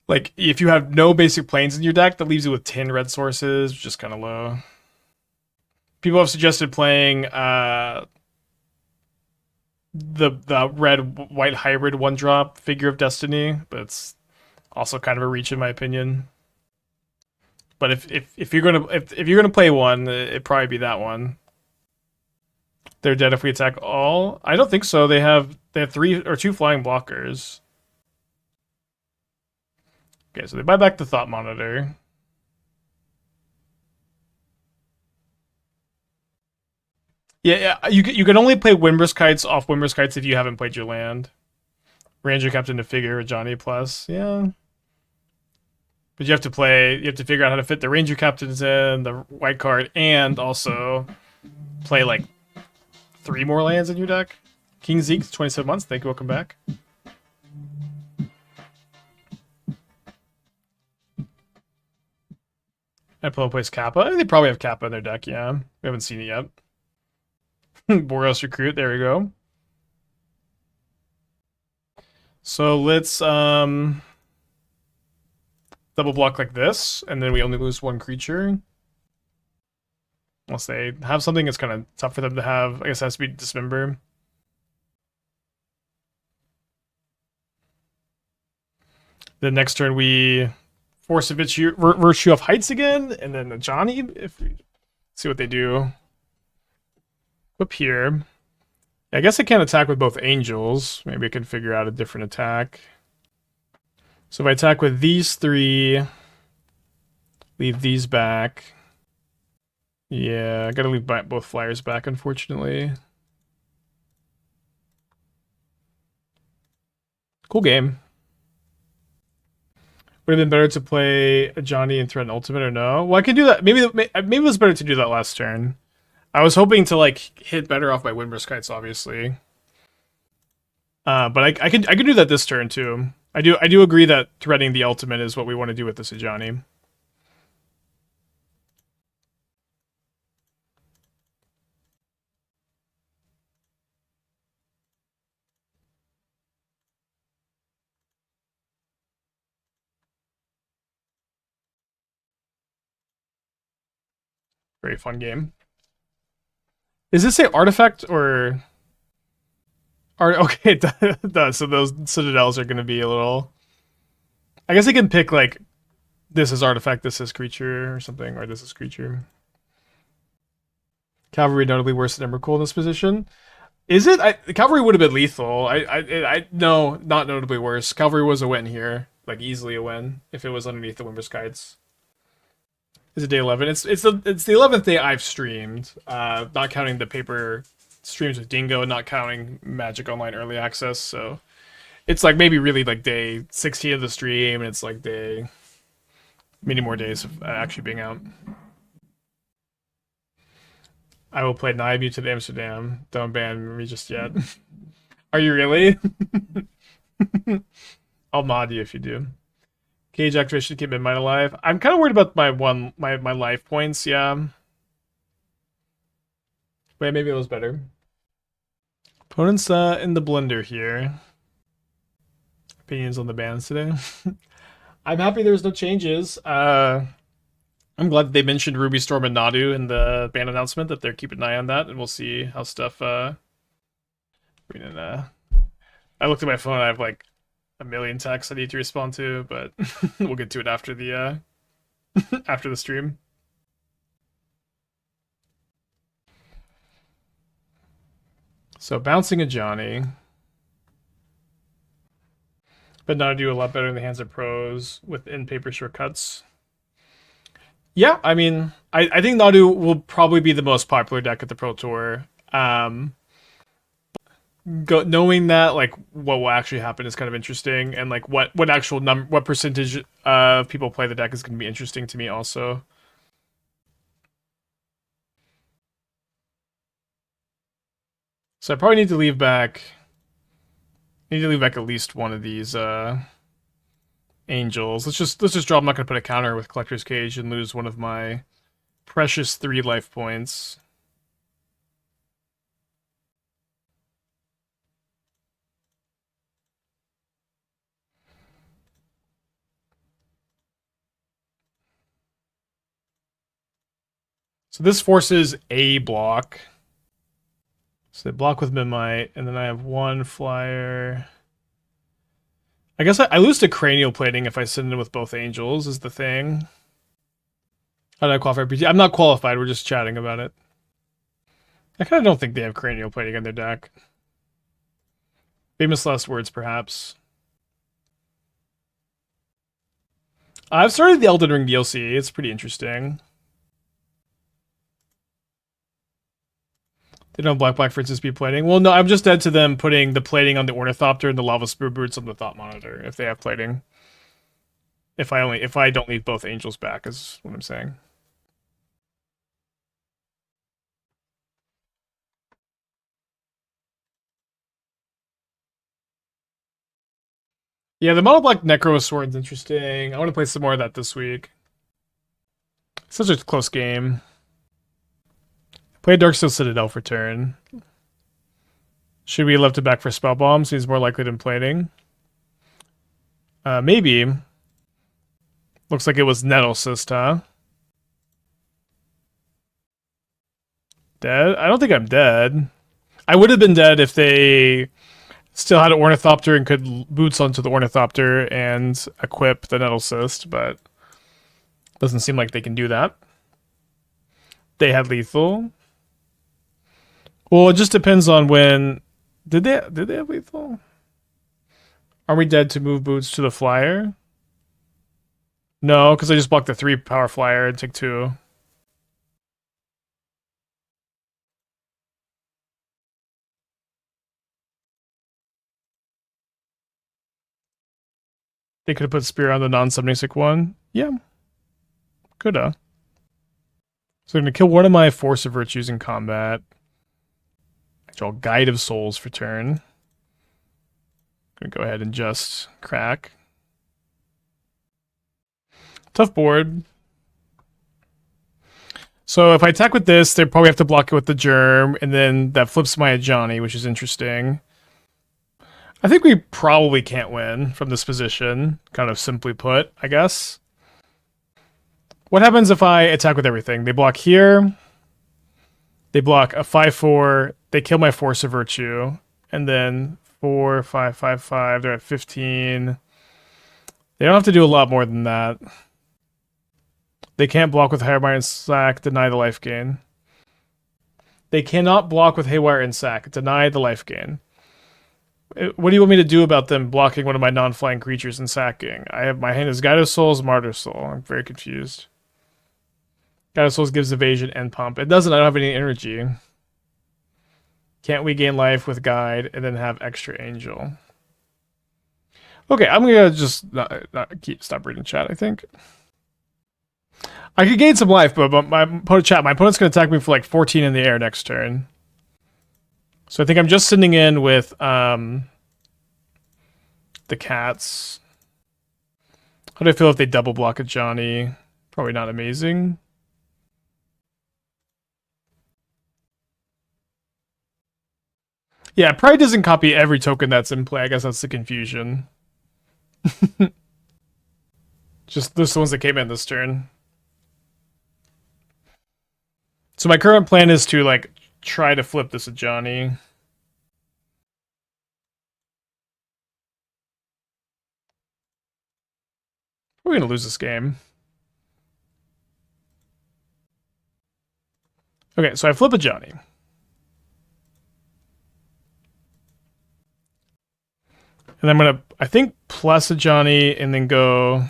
Like, if you have no basic planes in your deck, that leaves you with 10 red sources, which is kind of low. People have suggested playing the red-white hybrid 1-drop Figure of Destiny, but it's also kind of a reach in my opinion. But if you're gonna play one, it'd probably be that one. They're dead if we attack all. I don't think so. They have 3 or 2 flying blockers. Okay, so they buy back the Thought Monitor. Yeah, you can only play Windbrisk Heights off Windbrisk Heights if you haven't played your land. Ranger Captain to Figure, Ajani plus, yeah. But you have to figure out how to fit the Ranger Captains in, the white card, and also play like 3 more lands in your deck. King Zeke, 27 months, thank you, welcome back. Apollo plays Kappa. They probably have Kappa in their deck, yeah. We haven't seen it yet. Boros Recruit, there we go. So let's double block like this, and then we only lose 1 creature. Unless they have something that's kind of tough for them to have. I guess it has to be Dismember. The next turn we force a Virtue of Heights again, and then Ajani, if we see what they do. Up here. I guess I can't attack with both angels. Maybe I can figure out a different attack. So if I attack with these 3, leave these back. Yeah, I gotta leave both flyers back, unfortunately. Cool game. Would have been better to play Ajani and Threaten Ultimate or no? Well, I can do that. Maybe it was better to do that last turn. I was hoping to like hit better off my Windbrisk Heights, obviously. But I could do that this turn too. I do agree that threading the ultimate is what we want to do with this Ajani. Very fun game. Is this a artifact or art? Okay, it does. So those citadels are going to be a little. I guess I can pick like this is artifact, this is creature or something, or this is creature. Cavalry notably worse than Emrakul in this position. Is it? Cavalry would have been lethal. No, not notably worse. Cavalry was a win here, like easily a win if it was underneath the Windbrisk Heights. Is it day 11? It's the 11th day I've streamed, not counting the paper streams with Dingo, not counting Magic Online Early Access. So it's like maybe really like day 16 of the stream, and it's like day many more days of actually being out. I will play Naibu to the Amsterdam. Don't ban me just yet. Are you really? I'll mod you if you do. Cage activation to keep Memnite alive. I'm kind of worried about my life points. Yeah, but maybe it was better. Opponents in the blender here. Opinions on the bans today. I'm happy there's no changes. I'm glad that they mentioned Ruby Storm and Nadu in the ban announcement, that they're keeping an eye on that, and we'll see how stuff. I looked at my phone. I have like a million texts I need to respond to, but we'll get to it after the after the stream. So bouncing Ajani, but not do a lot better in the hands of pros with in-paper shortcuts. Yeah, I mean, I think Nadu will probably be the most popular deck at the Pro Tour. Knowing that, like, what will actually happen is kind of interesting, and like what actual what percentage of people play the deck is going to be interesting to me also. So I probably need to leave back. At least one of these angels. Let's just draw. I'm not going to put a counter with Collector's Cage and lose one of my precious 3 life points. So this forces a block. So they block with Memnite, and then I have 1 flyer. I guess I lose to Cranial Plating if I send in with both angels, is the thing. How did I qualify PT? I'm not qualified, we're just chatting about it. I kind of don't think they have Cranial Plating in their deck. Famous last words, perhaps. I've started the Elden Ring DLC, it's pretty interesting. They don't have black for instance be plating. Well, no, I'm just dead to them putting the plating on the Ornithopter and the Lava Spear Boots on the Thought Monitor if they have plating. If I don't leave both angels back is what I'm saying. Yeah, the Mono Black Necro Sword's interesting. I want to play some more of that this week. Such a close game. Play Darksteel Citadel for turn. Should we have left it back for Spell Bomb? Seems more likely than plating. Maybe. Looks like it was Nettlesist, huh? Dead? I don't think I'm dead. I would have been dead if they still had an Ornithopter and could boots onto the Ornithopter and equip the Nettlesist, but doesn't seem like they can do that. They had lethal. Well, it just depends on when. Did they have lethal? Are we dead to move boots to the flyer? No, because I just blocked the 3 power flyer and took 2. They could have put Spear on the non-summoning sick one. Yeah. Coulda. So I'm going to kill one of my Force of Virtues in combat. Draw Guide of Souls for turn. Gonna go ahead and just crack. Tough board. So if I attack with this, they probably have to block it with the Germ, and then that flips my Ajani, which is interesting. I think we probably can't win from this position, kind of simply put, I guess. What happens if I attack with everything? They block here. They block a 5/4. They kill my Force of Virtue. And then 4, 5, 5, 5. They're at 15. They don't have to do a lot more than that. They can't block with Haywire and Sack, deny the life gain. They cannot block with Haywire and Sack, deny the life gain. What do you want me to do about them blocking one of my non-flying creatures and sacking? I have my hand is Guide of Souls, Martyr Soul. I'm very confused. Guide of Souls gives evasion and pump. It doesn't, I don't have any energy. Can't we gain life with Guide and then have extra Angel? Okay, I'm gonna just stop reading chat, I think. I could gain some life, but my opponent's gonna attack me for like 14 in the air next turn. So I think I'm just sitting in with the cats. How do I feel if they double block Ajani? Probably not amazing. Yeah, Pride doesn't copy every token that's in play. I guess that's the confusion. Just the ones that came in this turn. So my current plan is to like try to flip this Ajani. We're gonna lose this game. Okay, so I flip Ajani. And I'm gonna, I think, plus Ajani and then go.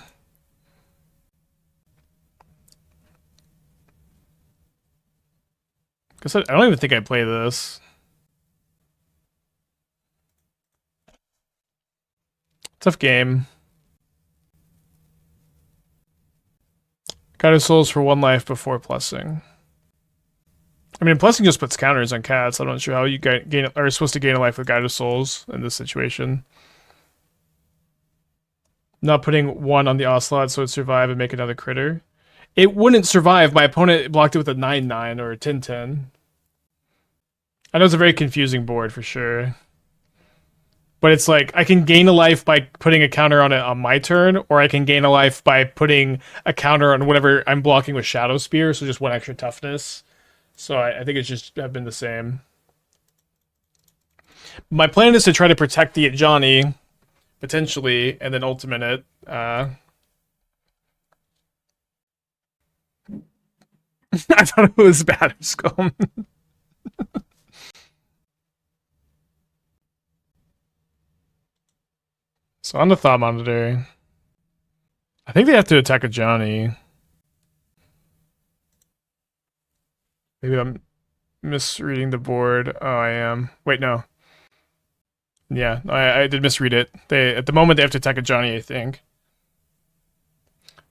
I don't even think I play this. Tough game. Guide of Souls for 1 life before plussing. I mean, plussing just puts counters on cats. I'm not sure how you are supposed to gain a life with Guide of Souls in this situation. Not putting 1 on the Ocelot so it'd survive and make another critter. It wouldn't survive. My opponent blocked it with a 9/9 or a 10/10. I know it's a very confusing board for sure. But it's like, I can gain a life by putting a counter on it on my turn, or I can gain a life by putting a counter on whatever I'm blocking with Shadow Spear, so just 1 extra toughness. So I think it's just have been the same. My plan is to try to protect the Ajani, potentially, and then ultimate it. I thought it was Batterscomb. So on the Thought Monitor, I think they have to attack Ajani. Maybe I'm misreading the board. Oh, I am. Wait, no. Yeah, I did misread it. At the moment they have to attack Ajani, I think.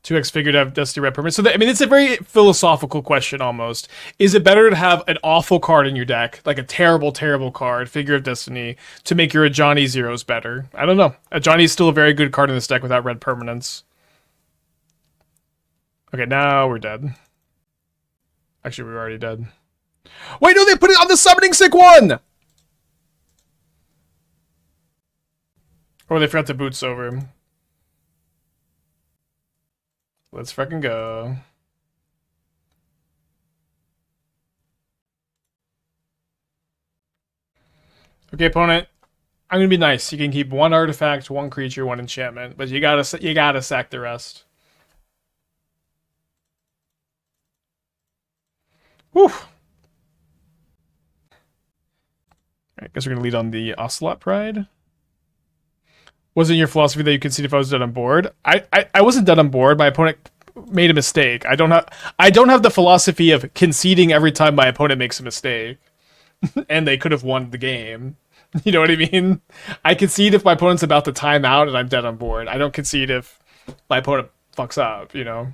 2x figure to have Destiny Red permanent. So I mean, it's a very philosophical question almost. Is it better to have an awful card in your deck, like a terrible, terrible card, Figure of Destiny, to make your Ajani zeros better? I don't know. Ajani is still a very good card in this deck without red permanents. Okay, now we're dead. Actually, we're already dead. Wait, no, they put it on the Summoning Sick one! Or they forgot to Boots over. Let's fucking go. Okay, opponent. I'm gonna be nice. You can keep 1 artifact, 1 creature, 1 enchantment, but you gotta sack the rest. Whew. I guess we're gonna lead on the Ocelot Pride. Wasn't your philosophy that you concede if I was dead on board? I wasn't dead on board. My opponent made a mistake. I don't have the philosophy of conceding every time my opponent makes a mistake. And they could have won the game. You know what I mean? I concede if my opponent's about to time out and I'm dead on board. I don't concede if my opponent fucks up, you know?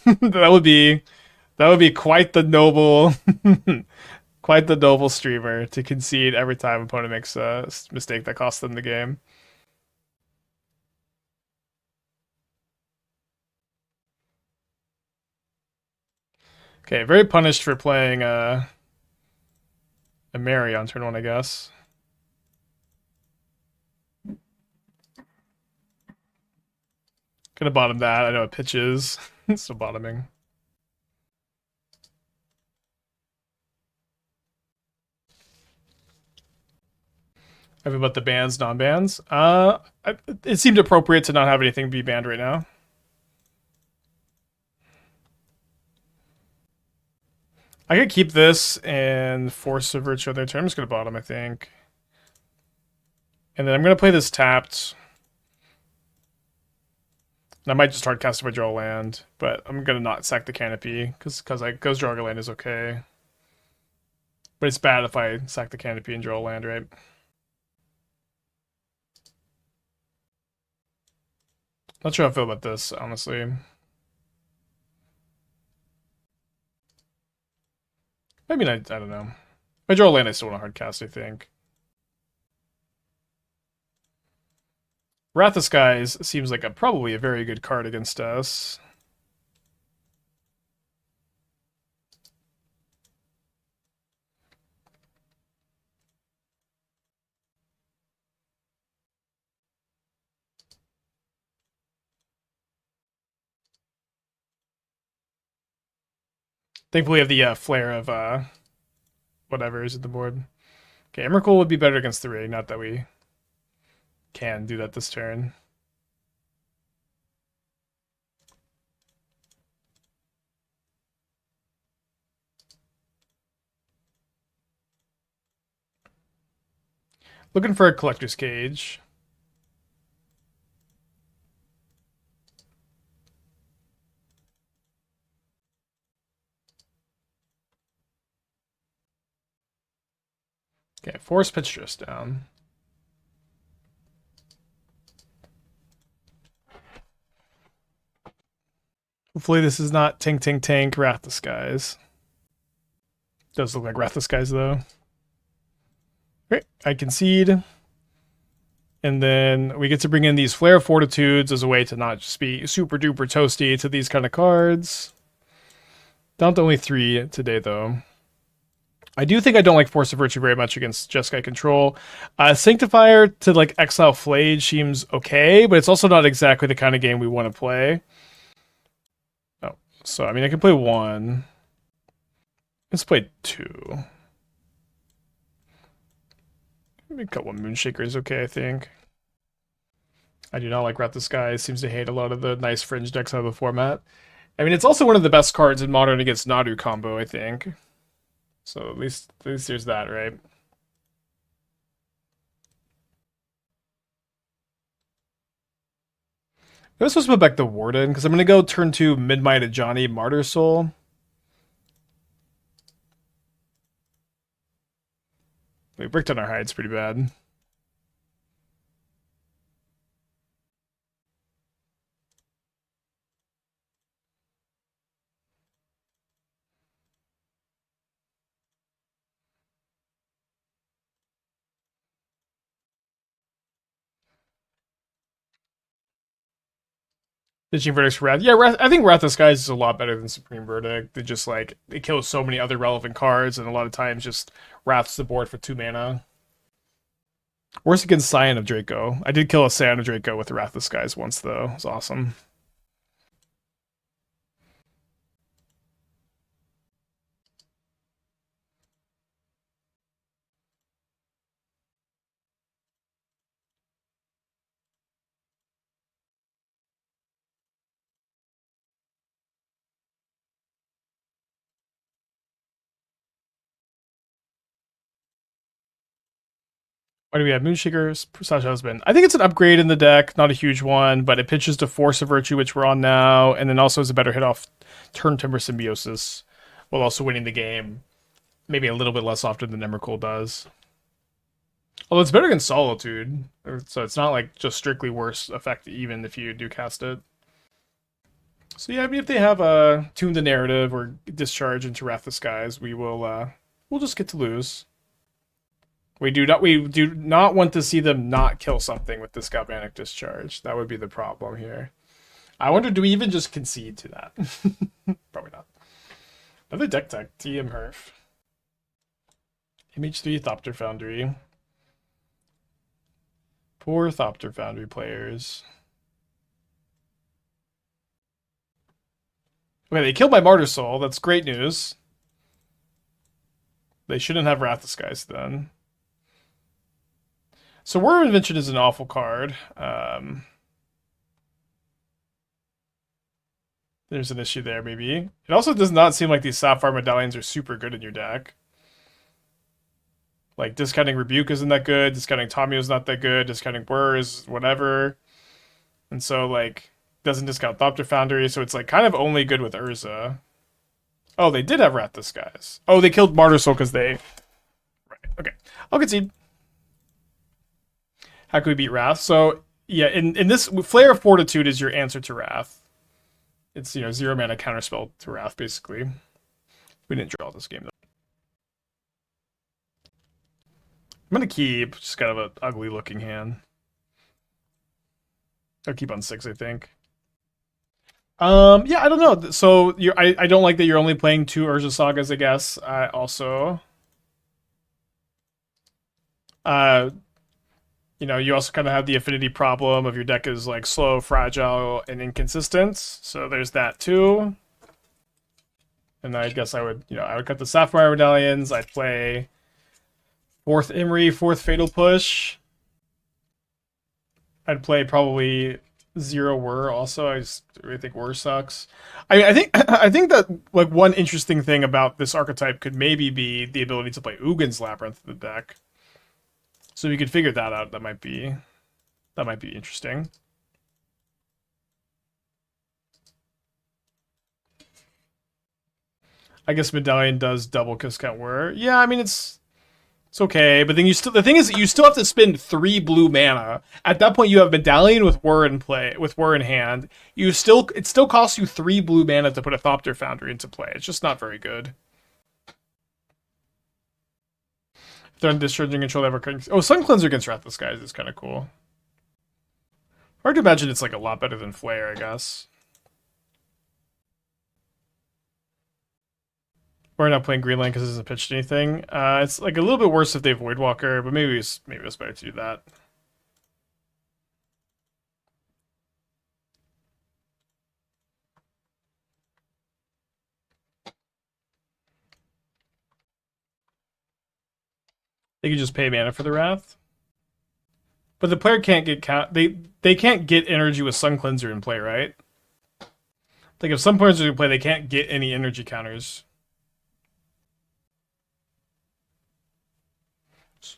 that would be quite the noble quite the noble streamer to concede every time opponent makes a mistake that costs them the game. Okay, very punished for playing Emeria on turn 1, I guess. Gonna bottom that. I know it pitches. Still bottoming. Have about the bans, non-bans. It seemed appropriate to not have anything be banned right now. I could keep this and force a virtue other turn. I'm just gonna bottom, I think. And then I'm gonna play this tapped. And I might just hardcast if I draw a land, but I'm gonna not sack the canopy because like Ghost Draw a land is okay. But it's bad if I sack the canopy and draw a land, right? Not sure how I feel about this, honestly. I mean, I don't know. If I draw a land, I still want to hardcast, I think. Wrath of Skies seems like probably a very good card against us. Thankfully, we have the Flare of whatever is at the board. Okay, Emrakul would be better against the ring, not that we can do that this turn. Looking for a Collector's Cage. Okay, force pitch just down. Hopefully this is not Tink Tink Tank Wrath of Skies. Does look like Wrath of Skies though. Great, I concede. And then we get to bring in these Flare of Fortitudes as a way to not just be super duper toasty to these kind of cards. Down to only 3 today though. I do think I don't like Force of Virtue very much against Jeskai control. Sanctifier to like exile Flage seems okay, but it's also not exactly the kind of game we want to play. Oh, so I mean I can play 1. Let's play 2. Maybe a couple of Moonshaker is okay, I think. I do not like Wrath of Skies. Seems to hate a lot of the nice fringe decks out of the format. I mean, it's also one of the best cards in Modern against Nadu combo, I think. So at least there's that, right? I'm supposed to put back the Warden, because I'm going to go turn 2 Midnight Ajani Martyr Soul. We bricked on our hides pretty bad. Ditching Verdict's for Wrath. Yeah, I think Wrath of Skies is a lot better than Supreme Verdict. It just like it kills so many other relevant cards, and a lot of times just wraths the board for 2 mana. Worse against Scion of Draco. I did kill a Scion of Draco with the Wrath of Skies once though. It was awesome. Why do we have Moonshaker, Such Husband? I think it's an upgrade in the deck, not a huge one, but it pitches to Force of Virtue, which we're on now, and then also is a better hit off Turntimber Symbiosis, while also winning the game maybe a little bit less often than Emrakul does. Although it's better than Solitude, so it's not like just strictly worse effect even if you do cast it. So yeah, I mean, if they have Tune the Narrative or Discharge into Wrath of Skies, we'll just get to lose. We do not want to see them not kill something with this Galvanic Discharge. That would be the problem here. I wonder, do we even just concede to that? Probably not. Another deck tech, TM Herf. MH3 Thopter Foundry. Poor Thopter Foundry players. Okay, they killed my Martyr Soul. That's great news. They shouldn't have Wrath of Skies then. So War of Invention is an awful card. There's an issue there, maybe. It also does not seem like these Sapphire Medallions are super good in your deck. Like, discounting Rebuke isn't that good, discounting Tomio is not that good, discounting Whir is whatever. And so, like, doesn't discount Thopter Foundry, so it's, like, kind of only good with Urza. Oh, they did have Wrath Disguise. Oh, they killed Martyr Soul because they... Right, okay. I'll concede. How can we beat Wrath? So, yeah, in this, Flare of Fortitude is your answer to Wrath. It's, 0 mana counterspell to Wrath, basically. We didn't draw this game, though. I'm gonna keep, just kind of an ugly looking hand. I'll keep on 6, I think. Yeah, I don't know. So I don't like that you're only playing 2 Urza Sagas, I guess. I also you also kind of have the affinity problem of your deck is like slow, fragile, and inconsistent. So there's that too. And I guess I would cut the Sapphire Medallions. I'd play 4th Emery, 4th Fatal Push. I'd play probably 0 Whir also. I just really think Whir sucks. I think that like one interesting thing about this archetype could maybe be the ability to play Ugin's Labyrinth in the deck. So if you could figure that out, that might be interesting. I guess Medallion does double discount Whir. Yeah, I mean it's okay, but then the thing is that you still have to spend 3 blue mana. At that point, you have Medallion with Whir in play, with Whir in hand. It still costs you 3 blue mana to put a Thopter Foundry into play. It's just not very good. If they're discharging control, ever Sun Cleanser against Wrath of Skies is kind of cool. Hard to imagine it's like a lot better than Flare, I guess. We're not playing Greenland because it hasn't pitched anything. It's like a little bit worse if they Voidwalker, but maybe it's better to do that. They could just pay mana for the Wrath. But the player can't get they can't get energy with Sun Cleanser in play, right? Like if Sun Cleanser in play, they can't get any energy counters.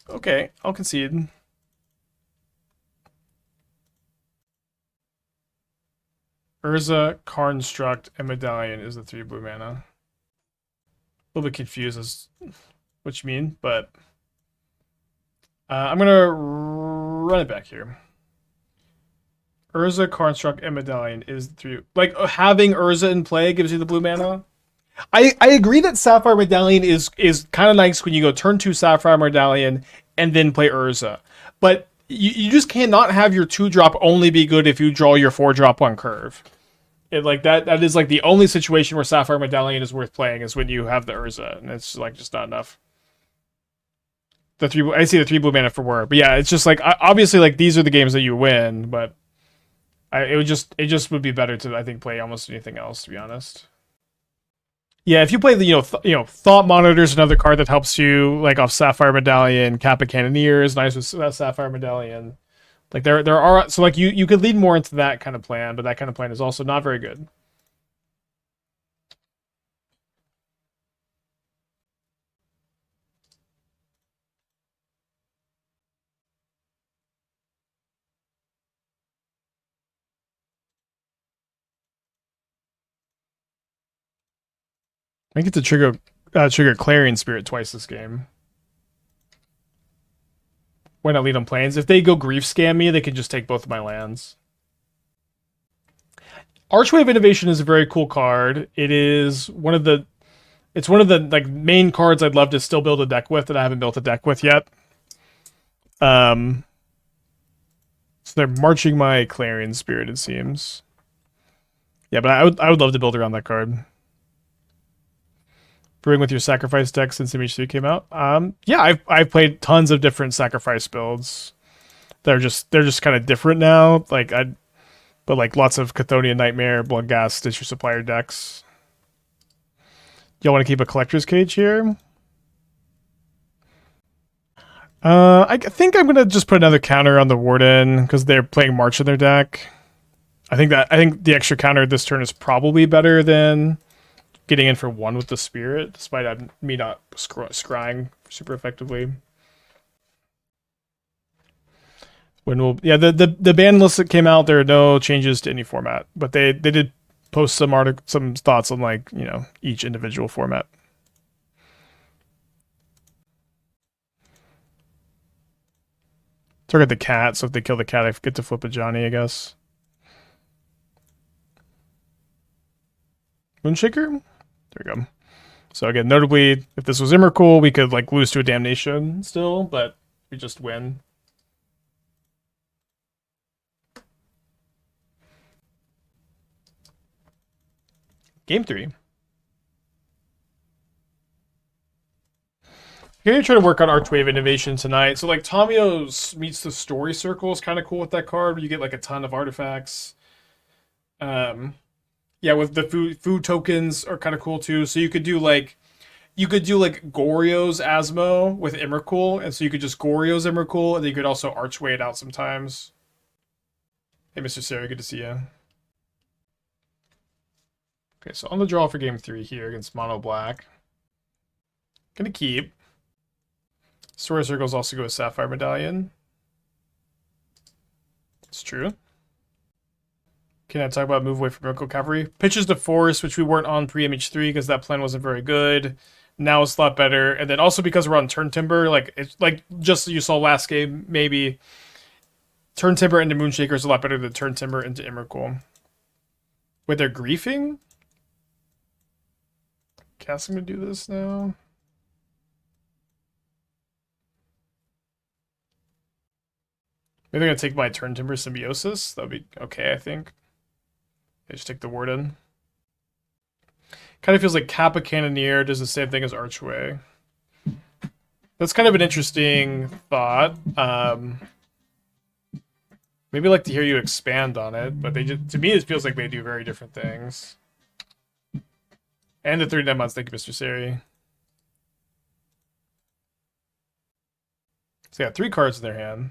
Okay, I'll concede. Urza, Construct, and Medallion is the 3 blue mana. A little bit confused as what you mean, but I'm gonna run it back here. Urza, Construct, and Medallion is the 3. Like having Urza in play gives you the blue mana. I agree that Sapphire Medallion is kind of nice when you go turn 2 Sapphire Medallion and then play Urza. But you just cannot have your 2-drop only be good if you draw your 4-drop on curve. That is like the only situation where Sapphire Medallion is worth playing is when you have the Urza, and it's like just not enough. I see the 3 blue mana for Whir, but yeah, it's just like obviously like these are the games that you win, but it just would be better to I think play almost anything else, to be honest. Yeah, if you play the Thought Monitor is another card that helps you like off Sapphire Medallion. Kappa Cannoneer is nice with Sapphire Medallion. Like there are so like you could lead more into that kind of plan, but that kind of plan is also not very good. I get to trigger Clarion Spirit twice this game. Why not lead on planes? If they go grief scam me, they can just take both of my lands. Archway of Innovation is a very cool card. It's one of the like main cards I'd love to still build a deck with that I haven't built a deck with yet. So they're marching my Clarion Spirit, it seems. Yeah, but I would love to build around that card. Brewing with your sacrifice deck since MH3 came out. Yeah, I've played tons of different sacrifice builds. They're just kind of different now. But like lots of Chthonian Nightmare, Bloodghast, Stitcher Supplier decks. Y'all want to keep a collector's cage here? I think I'm gonna just put another counter on the Warden because they're playing March in their deck. I think the extra counter this turn is probably better than getting in for one with the Spirit, despite me not scrying super effectively. The ban list that came out, there are no changes to any format, but they did post some thoughts on, like, you know, each individual format. Target the cat, so if they kill the cat, I get to flip Ajani, I guess. Moonshaker? There we go. So again, notably, if this was Emrakul, we could like lose to a Damnation still, but we just win. Game 3. I'm gonna try to work on Archway of Innovation tonight. So like Tamio's meets the Story Circle is kind of cool with that card, where you get like a ton of artifacts. Yeah, with the food tokens are kind of cool too. So you could do like Goryo's Asmo with Emrakul, and so you could just Goryo's Emrakul, and then you could also Archway it out sometimes. Hey, Mr. Sarah, good to see you. Okay, so on the draw for game 3 here against Mono Black. Gonna keep. Story Circles also go with Sapphire Medallion. It's true. Can I talk about move away from Moonshaker Cavalry? Pitches to Forest, which we weren't on pre-MH3 because that plan wasn't very good. Now it's a lot better. And then also because we're on Turntimber, like it's like just you saw last game, maybe Turntimber into Moonshaker is a lot better than Turntimber into Emrakul. Wait, they're griefing? Guess I'm gonna do this now. Maybe they're gonna take my Turntimber Symbiosis. That'll be okay, I think. They just take the Warden. Kind of feels like Kappa Cannoneer does the same thing as Archway. That's kind of an interesting thought. Maybe I'd like to hear you expand on it, but to me it feels like they do very different things. And the 39 months, thank you, Mr. Sari. So they got 3 cards in their hand.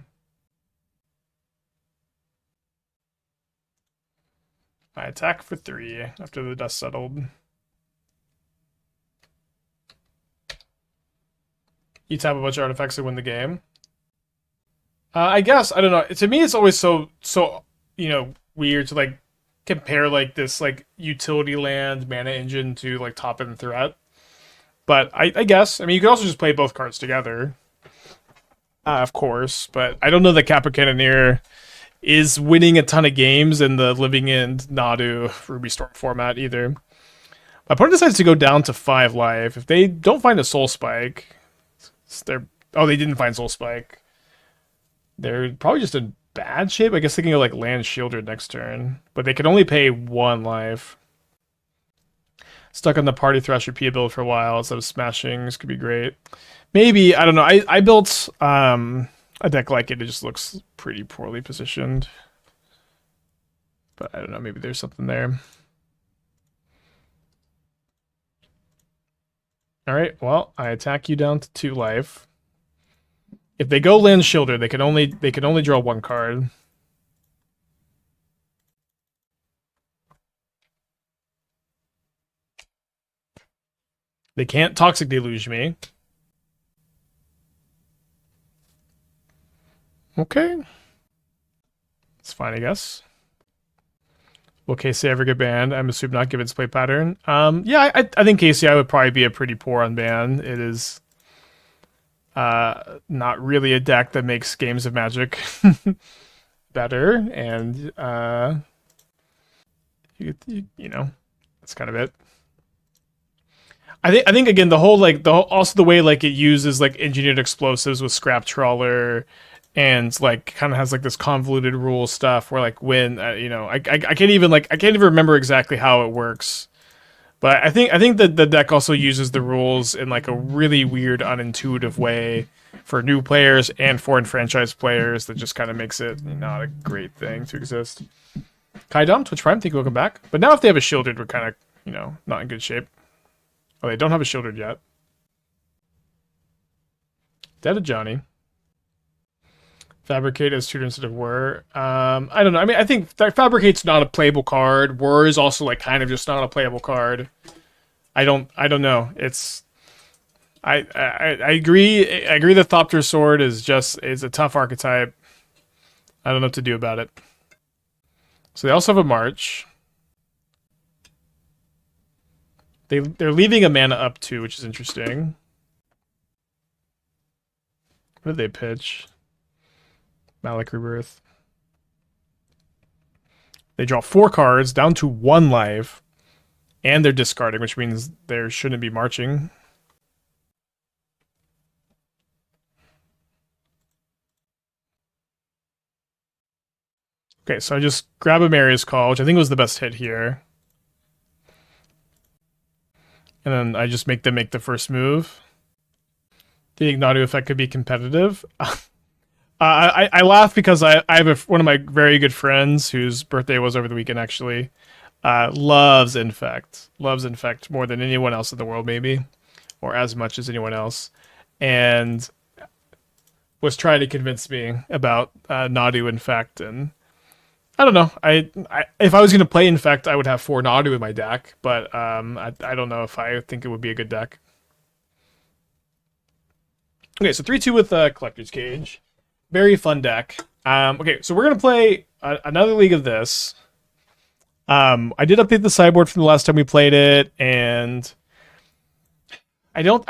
I attack for 3 after the dust settled. You tap a bunch of artifacts to win the game. I guess, I don't know. To me, it's always so you know, weird to like compare like this like utility land mana engine to like top end threat. But I guess, I mean, you could also just play both cards together, of course. But I don't know that Kappa Cannoneer is winning a ton of games in the Living End Nadu Ruby Storm format either. My opponent decides to go down to 5 life. If they don't find a Soul Spike, they didn't find Soul Spike. They're probably just in bad shape. I guess they can go like land Shielder next turn, but they can only pay 1 life. Stuck on the Party Thrasher Pia build for a while instead of smashing. This could be great. Maybe, I don't know. I built a deck like it. It just looks pretty poorly positioned. But I don't know. Maybe there's something there. All right. Well, I attack you down to 2 life. If they go land Shielder, they can only draw 1 card. They can't Toxic Deluge me. Okay. It's fine, I guess. Will KC ever get banned? I'm assuming not, given its play pattern. Yeah, I think KCI would probably be a pretty poor on ban. It is... Not really a deck that makes games of Magic better, and you know, that's kind of it. I think again also the way like it uses like engineered explosives with scrap trawler, and like kind of has like this convoluted rule stuff where like when I can't even remember exactly how it works, but I think that the deck also uses the rules in like a really weird unintuitive way for new players and foreign franchise players that just kind of makes it not a great thing to exist. Kaidom, Twitch Prime, thank you, welcome back. But now if they have a shielded, we're kind of not in good shape. Oh, they don't have a shielded yet. Dead Ajani. Fabricate as tutor instead of Whir. I don't know. I mean, I think Fabricate's not a playable card. Whir is also like kind of just not a playable card. I don't know. It's I agree. I agree that Thopter Sword is a tough archetype. I don't know what to do about it. So they also have a March. They're leaving a mana up too, which is interesting. What did they pitch? Malik Rebirth. They draw 4 cards down to 1 life, and they're discarding, which means they shouldn't be marching. Okay, so I just grab Emeria's Call, which I think was the best hit here. And then I just make them make the first move. The Ignatu effect could be competitive. I laugh because I have one of my very good friends whose birthday was over the weekend, actually. Loves en-Vec. Loves en-Vec more than anyone else in the world, maybe. Or as much as anyone else. And was trying to convince me about Nadu en-Vec, and I don't know. If I was going to play en-Vec, I would have 4 Nadu in my deck, but I don't know if I think it would be a good deck. Okay, so 3-2 with Collector's Cage. Very fun deck. Okay, so we're going to play another league of this. I did update the sideboard from the last time we played it, and I don't